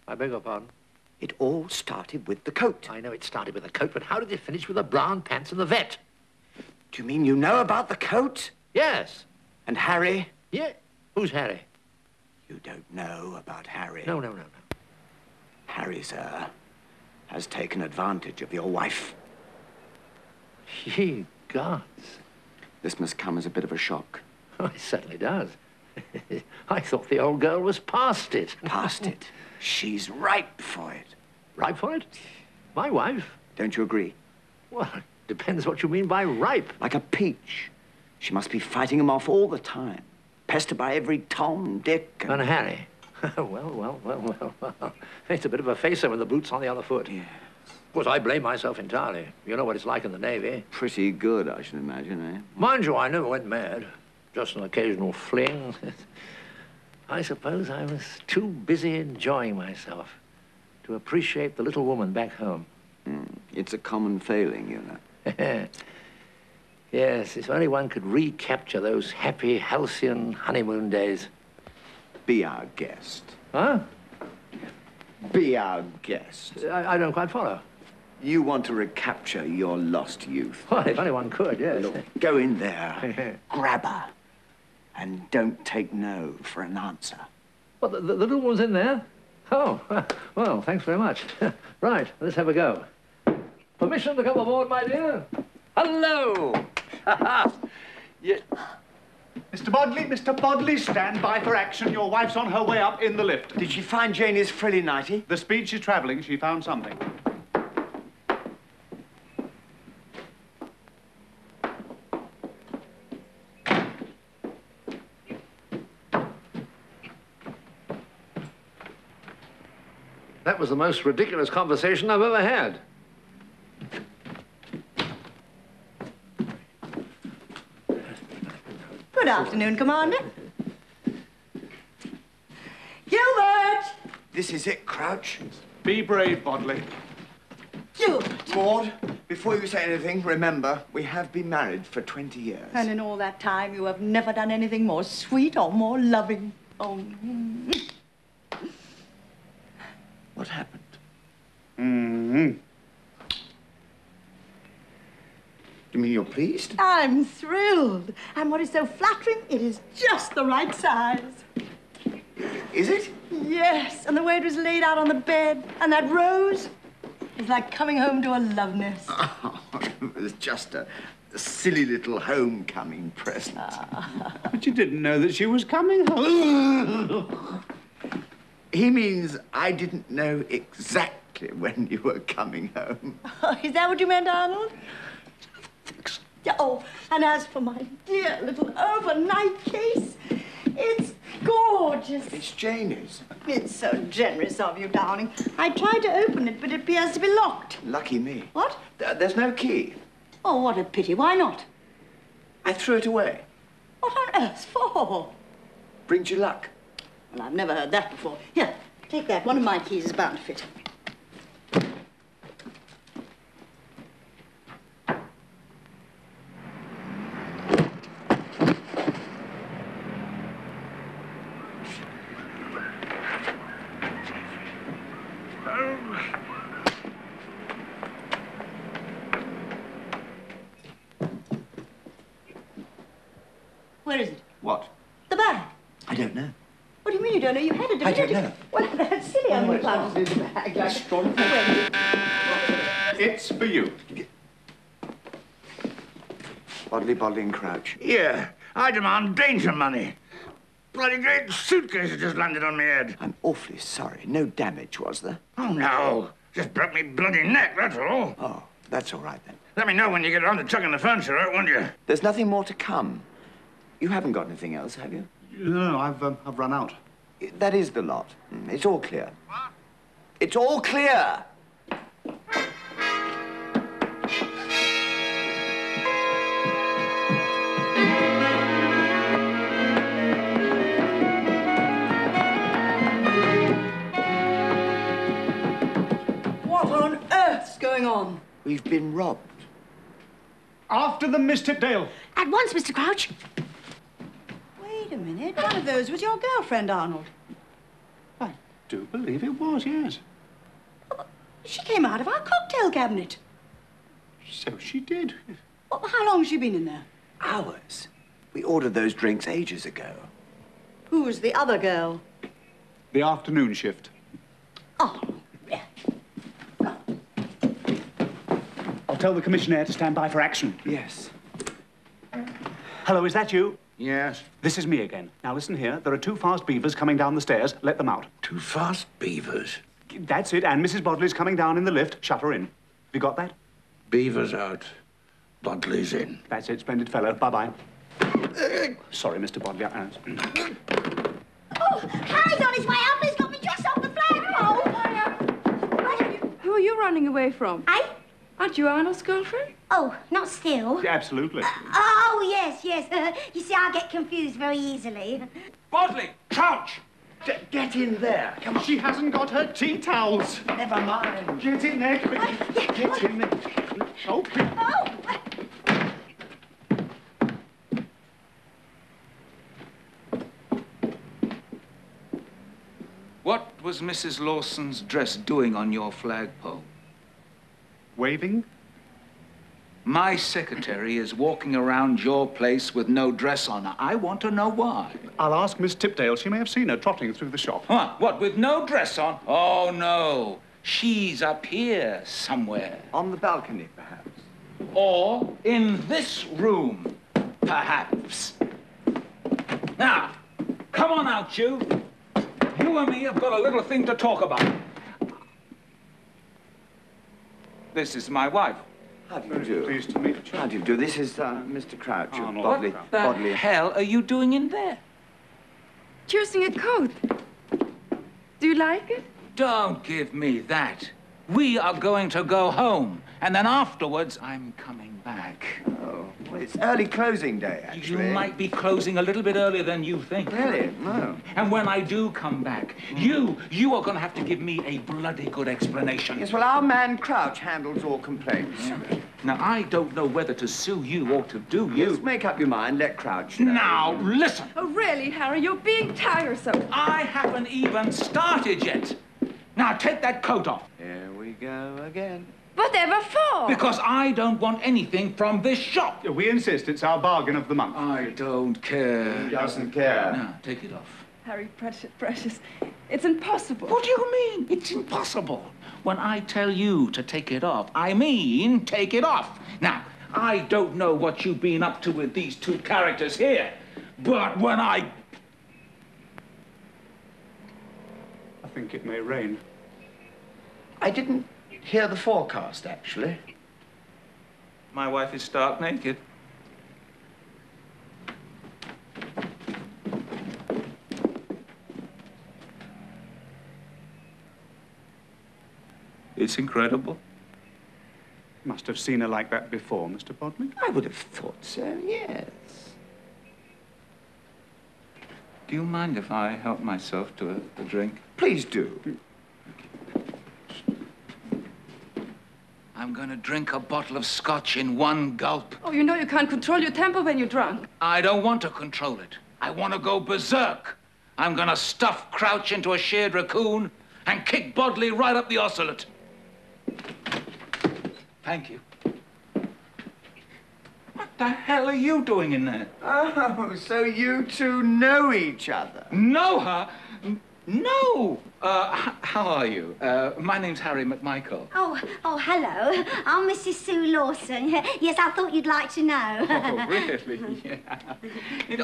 I beg your pardon? It all started with the coat. I know it started with the coat, but how did it finish with the brown pants and the vet? Do you mean you know about the coat? Yes. And Harry? Yeah. Who's Harry? You don't know about Harry. No. Harry, sir, has taken advantage of your wife. Ye gods. This must come as a bit of a shock. Oh, it certainly does. I thought the old girl was past it. Past it? She's ripe for it. Ripe for it? My wife? Don't you agree? Well, it depends what you mean by ripe. Like a peach. She must be fighting him off all the time. Pestered by every Tom, Dick, and Harry. well. It's a bit of a facer when the boot's on the other foot. Yeah. Of course, I blame myself entirely. You know what it's like in the Navy. Pretty good, I should imagine, eh? Mind you, I never went mad. Just an occasional fling. I suppose I was too busy enjoying myself to appreciate the little woman back home. It's a common failing, you know. Yes, if only one could recapture those happy, halcyon honeymoon days. Be our guest. Huh? Be our guest. I don't quite follow. You want to recapture your lost youth. Well, if only one could, yes. Look, go in there, grab her, and don't take no for an answer. Well, the little one's in there? Oh, well, thanks very much. Right, let's have a go. Permission to come aboard, my dear? Hello! Yeah. Mr. Bodley, stand by for action. Your wife's on her way up in the lift. Did she find Janie's frilly nightie? The speed she's travelling, she found something. That was the most ridiculous conversation I've ever had. Good afternoon, Commander. Gilbert! This is it, Crouch. Be brave, Bodley. Gilbert! Maud, before you say anything, remember, we have been married for 20 years. And in all that time, you have never done anything more sweet or more loving. Oh. What happened? You mean you're pleased? I'm thrilled. And what is so flattering, it is just the right size. Is it? Yes, and the way it was laid out on the bed, and that rose, it's like coming home to a love nest. Oh, it was just a silly little homecoming present. But you didn't know that she was coming home. He means I didn't know exactly when you were coming home. Oh, is that what you meant, Arnold? Yeah, oh, and as for my dear little overnight case, it's gorgeous. It's Janie's. It's so generous of you, darling. I tried to open it, but it appears to be locked. Lucky me. What? There's no key. Oh, what a pity. Why not? I threw it away. What on earth for? Brings you luck. Well, I've never heard that before. Here, take that. One of my keys is bound to fit. Where is it? What? The bag. I don't know. What do you mean you don't know? You had it. I don't know. Well, that's silly. I'm going to put it in the bag. It's for you. Bodley and Crouch. Yeah, I demand danger money. Bloody great suitcase has just landed on my head. I'm awfully sorry. No damage, was there? Oh, no. Just broke me bloody neck, that's all. Oh, that's all right, then. Let me know when you get around to chucking the furniture out, won't you? There's nothing more to come. You haven't got anything else, have you? No, I've run out. That is the lot. It's all clear. What? It's all clear! What on earth's going on? We've been robbed. After them, Miss Tipdale. At once, Mr. Crouch. Wait a minute. One of those was your girlfriend, Arnold. I do believe it was, yes. She came out of our cocktail cabinet. So she did. Well, how long has she been in there? Hours. We ordered those drinks ages ago. Who's the other girl? The afternoon shift. Oh, yeah. I'll tell the commissionaire to stand by for action. Yes. Hello, is that you? Yes. This is me again. Now, listen here. There are two fast beavers coming down the stairs. Let them out. Two fast beavers? That's it, and Mrs. Bodley's coming down in the lift. Shut her in. Have you got that? Beaver's out. Bodley's in. That's it, splendid fellow. Bye-bye. Sorry, Mr. Bodley. Oh, Harry's on his way up. He's got me just off the flagpole. Who are you running away from? Eh? Aren't you Arnold's girlfriend? Oh, not still. Yeah, absolutely. Oh, yes. You see, I get confused very easily. Bodley! Crouch! Get in there. Come on. She hasn't got her tea towels. Never mind. Get in there, quick. Get in there. Oh, please. Oh! What was Mrs. Lawson's dress doing on your flagpole? Waving? My secretary is walking around your place with no dress on. I want to know why. I'll ask Miss Tipdale. She may have seen her trotting through the shop. Huh? What, with no dress on? Oh, no. She's up here somewhere. On the balcony, perhaps. Or in this room, perhaps. Now, come on out, you. You and me have got a little thing to talk about. This is my wife. How do you do? Pleased to meet you. How do you do? This is Mr. Crouch of Arnold Bodley. Crouch. What the hell are you doing in there? Choosing a coat. Do you like it? Don't give me that. We are going to go home, and then afterwards, I'm coming back. Oh, well, it's early closing day, actually. You might be closing a little bit earlier than you think. Really? No. And when I do come back, you are going to have to give me a bloody good explanation. Yes, well, our man Crouch handles all complaints. Now, I don't know whether to sue you or to do you. Just make up your mind, let Crouch know. Now, listen. Oh, really, Harry? You're being tiresome. I haven't even started yet. Now, take that coat off. Here we go again. Whatever for? Because I don't want anything from this shop. We insist. It's our bargain of the month. I don't care. He doesn't care. Now, take it off. Harry, precious. It's impossible. What do you mean? It's impossible. When I tell you to take it off, I mean take it off. Now, I don't know what you've been up to with these two characters here, but when I think it may rain. I didn't hear the forecast, actually. My wife is stark naked. It's incredible. Must have seen her like that before, Mr. Bodley. I would have thought so, yes. Do you mind if I help myself to a drink? Please do. I'm going to drink a bottle of scotch in one gulp. Oh, you know you can't control your temper when you're drunk. I don't want to control it. I want to go berserk. I'm going to stuff Crouch into a sheared raccoon and kick Bodley right up the ocelot. Thank you. What the hell are you doing in there? Oh, so you two know each other? Know her? No. How are you? My name's Harry McMichael. Oh, hello. I'm Mrs. Sue Lawson. Yes, I thought you'd like to know. Oh, really? Yeah.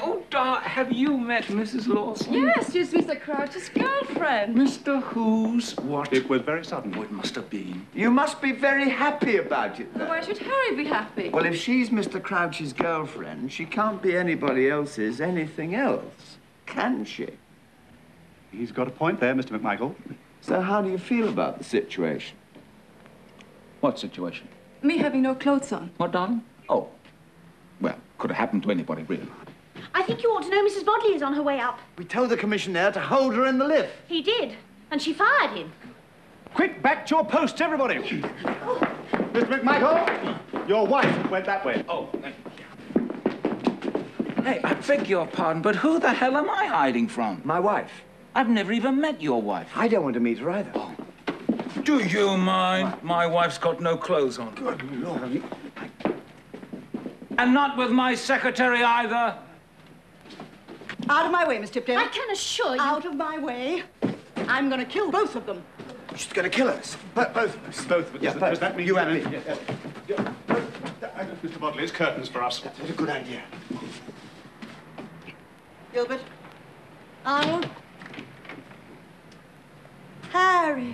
Oh, have you met Mrs. Lawson? Yes, she's Mr. Crouch's girlfriend. Mr. Who's what? It was very sudden. Oh, it must have been. You must be very happy about it, though. Why should Harry be happy? Well, if she's Mr. Crouch's girlfriend, she can't be anybody else's anything else, can she? He's got a point there, Mr. McMichael. So how do you feel about the situation? What situation? Me having no clothes on. What, darling? Oh, well, could have happened to anybody, really. I think you ought to know Mrs. Bodley is on her way up. We told the commissioner to hold her in the lift. He did, and she fired him. Quick, back to your posts, everybody. Mr. McMichael, your wife went that way. Oh, thank you. Hey, I beg your pardon, but who the hell am I hiding from? My wife. I've never even met your wife. I don't want to meet her either. Oh. Do you mind? My wife's got no clothes on. Good Lord. And not with my secretary either. Out of my way, Miss Tipdale. I can assure you... Out of my way. I'm going to kill both of them. She's going to kill us. Both of us. Both of us. Yeah, Does that mean you and me? Mr. Bodley, it's curtains for us. That's a good idea. Gilbert. Arnold. Harry.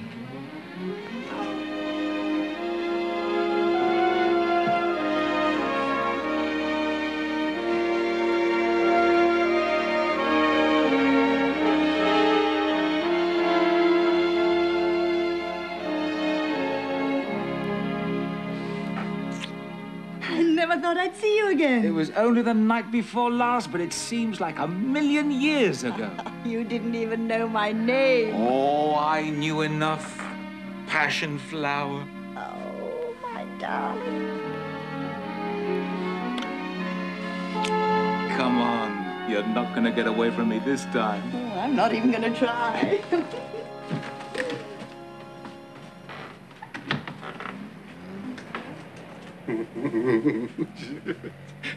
thought I'd see you again. It was only the night before last, but it seems like a million years ago. You didn't even know my name. Oh, I knew enough. Passion flower. Oh, my darling. Come on. You're not going to get away from me this time. Oh, I'm not even going to try.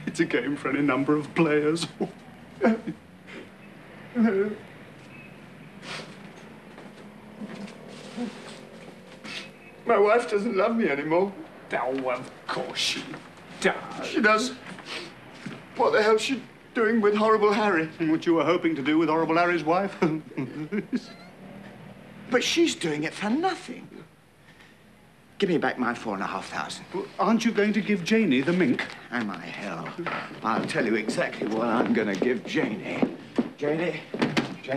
It's a game for any number of players. My wife doesn't love me anymore. Oh, of course she does. She does. What the hell's she doing with Horrible Harry? What you were hoping to do with Horrible Harry's wife? But she's doing it for nothing. Give me back my 4,500. Well, aren't you going to give Janie the mink? Am I hell? I'll tell you exactly what I'm going to give Janie. Janie,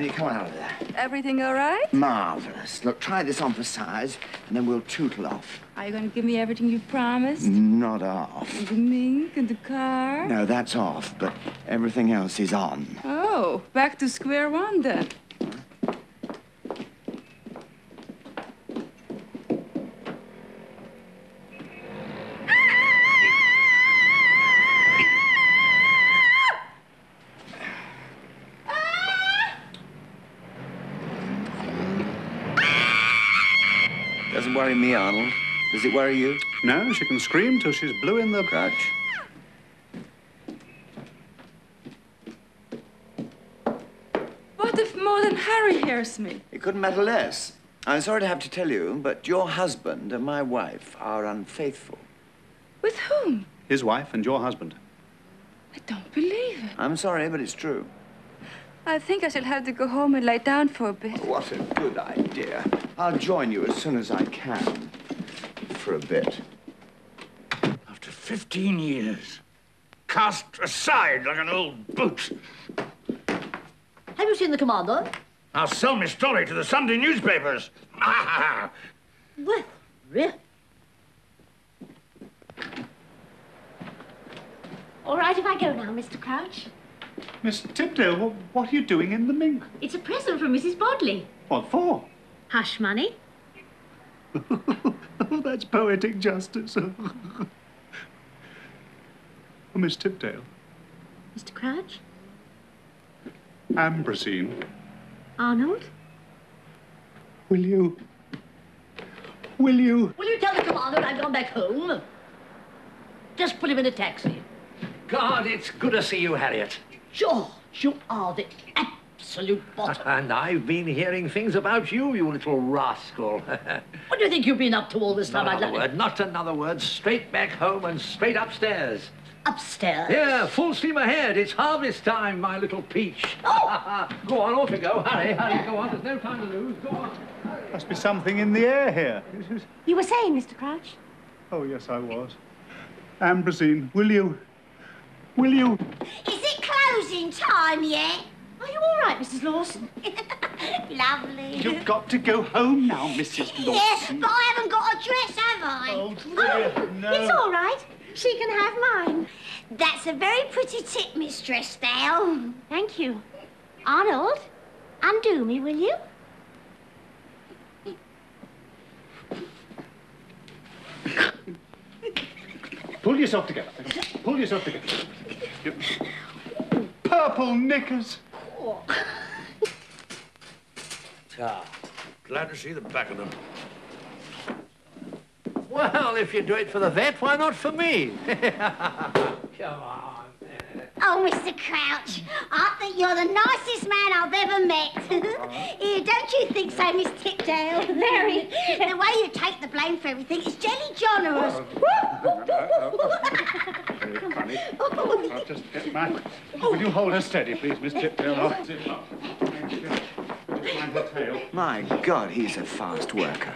come out of there. Everything all right? Marvellous. Look, try this on for size, and then we'll tootle off. Are you going to give me everything you promised? Not off. The mink and the car? No, that's off, but everything else is on. Oh, back to square one then. Doesn't worry me, Arnold. Does it worry you? No, she can scream till she's blue in the... Crouch. What if more than Harry hears me? It couldn't matter less. I'm sorry to have to tell you, but your husband and my wife are unfaithful. With whom? His wife and your husband. I don't believe it. I'm sorry, but it's true. I think I shall have to go home and lie down for a bit. What a good idea. I'll join you as soon as I can. For a bit. After 15 years, cast aside like an old boot. Have you seen the commander? I'll sell my story to the Sunday newspapers. Well, really? All right if I go now, Mr. Crouch. Miss Tipdale, what are you doing in the mink? It's a present from Mrs. Bodley. What for? Hush money. Oh, that's poetic justice. Oh, Miss Tipdale. Mr. Crouch? Ambrosine. Arnold? Will you? Will you? Will you tell the commander I've gone back home? Just put him in a taxi. God, it's good to see you, Harriet. George, you are the absolute bottom. And I've been hearing things about you, you little rascal. What do you think you've been up to all this time? Not another word. Straight back home and straight upstairs. Upstairs? Yeah, full steam ahead. It's harvest time, my little peach. Oh! Go on, off you go. Hurry, go on. There's no time to lose. Go on. Must be something in the air here. You were saying, Mr. Crouch? Oh, yes, I was. Ambrosine, will you? Will you? Is it closing time yet? Are you all right, Mrs. Lawson? Lovely. You've got to go home now, Mrs. Lawson. Yes, but I haven't got a dress, have I? Oh, dear, no. It's all right. She can have mine. That's a very pretty tip, Mistress Dale. Thank you. Arnold, undo me, will you? Pull yourself together. Pull yourself together. Purple knickers. Glad to see the back of them. Well, if you do it for the vet, why not for me? Come on. Oh, Mr. Crouch, I think you're the nicest man I've ever met. Here, don't you think so, Miss Tipdale? Very. The way you take the blame for everything is jelly generous. Very funny. I'll just get my... Will you hold her steady, please, Miss Tipdale? I'll zip up. Just mind her tail. My God, he's a fast worker.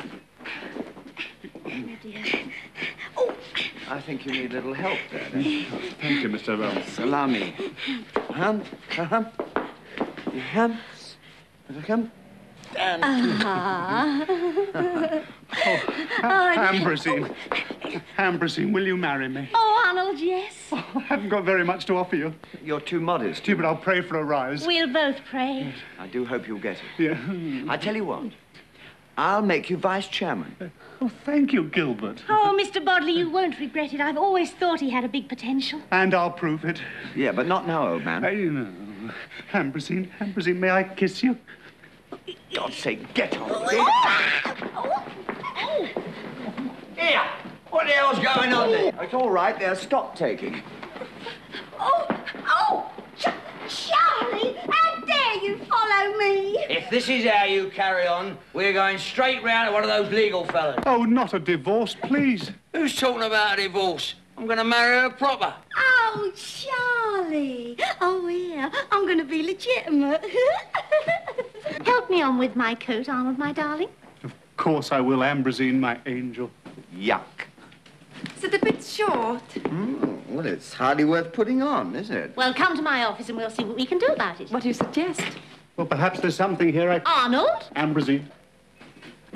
I think you need a little help there, don't you? Thank you, Mr. Bell. Salami. And... Ambrosine. Ambrosine, will you marry me? Oh, Arnold, yes. I haven't got very much to offer you. You're too modest. But I'll pray for a rise. We'll both pray. I do hope you'll get it. Yeah. I tell you what, I'll make you vice chairman. Oh, thank you, Gilbert. Oh, Mr. Bodley, you won't regret it. I've always thought he had a big potential. And I'll prove it. Yeah, but not now, old man. No. Ambrosine, may I kiss you? God's sake, get on. Here! What the hell's going on there? It's all right, they're stock taking. Charlie, how dare you follow me? If this is how you carry on, we're going straight round to one of those legal fellas. Oh, not a divorce, please. Who's talking about a divorce? I'm going to marry her proper. Oh, Charlie. Oh, yeah, I'm going to be legitimate. Help me on with my coat, Arnold, my darling. Of course I will, Ambrosine, my angel. Yuck. Is it a bit short? Well, it's hardly worth putting on, is it? Well, come to my office and we'll see what we can do about it. What do you suggest? Well, perhaps there's something here Arnold? Ambrosine.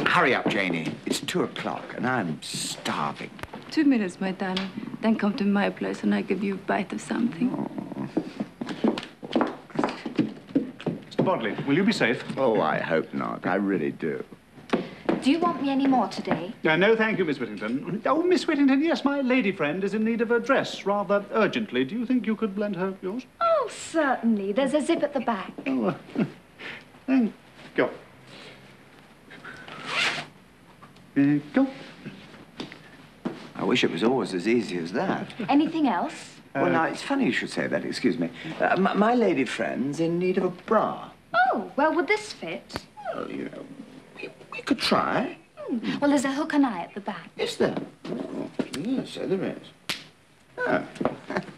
Hurry up, Janie. It's 2 o'clock and I'm starving. 2 minutes, my darling. Then come to my place and I give you a bite of something. Mr. Bodley, will you be safe? Oh, I hope not. I really do. Do you want me any more today? No, thank you, Miss Whittington. Oh, Miss Whittington, yes, my lady friend is in need of a dress rather urgently. Do you think you could lend her yours? Oh, certainly. There's a zip at the back. Oh, thank you. Go. I wish it was always as easy as that. Anything else? Well, now, it's funny you should say that, excuse me. My lady friend's in need of a bra. Oh, well, would this fit? Well, you know, we could try. Well, there's a hook and eye at the back. Is there? Oh, yes, so there is. Oh.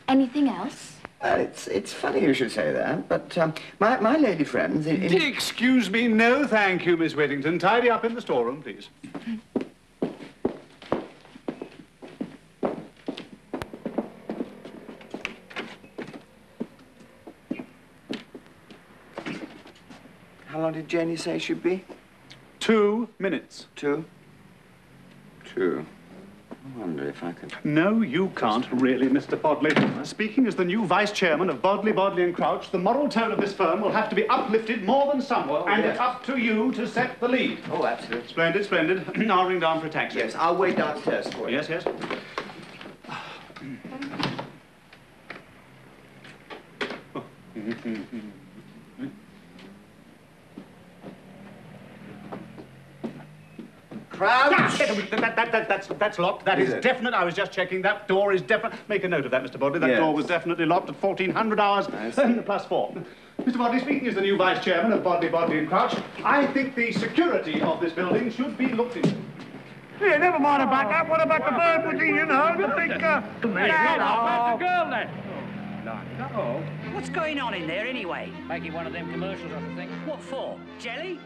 Anything else? It's funny you should say that, but my lady friend's in... Excuse me, no thank you, Miss Whittington. Tidy up in the storeroom, please. How long did Janie say she'd be? 2 minutes. 2? 2. I wonder if I could... No, you can't, really, Mr. Bodley. Speaking as the new vice chairman of Bodley, Bodley and Crouch, the moral tone of this firm will have to be uplifted more than some. And it's up to you to set the lead. Oh, absolutely. Splendid, splendid. I'll ring down for a taxi. Yes, I'll wait downstairs for you. Yes, yes. Crouch! That's locked. That is definite. I was just checking. That door is definite. Make a note of that, Mr. Bodley. That door was definitely locked at 1400 hours +4. Mr. Bodley, speaking as the new vice chairman of Bodley, Bodley and Crouch, I think the security of this building should be looked into. Yeah, never mind about that. What about the bird with the, you know, the big... Where's the girl, then? What's going on in there, anyway? Making one of them commercials, I think. What for? Jelly?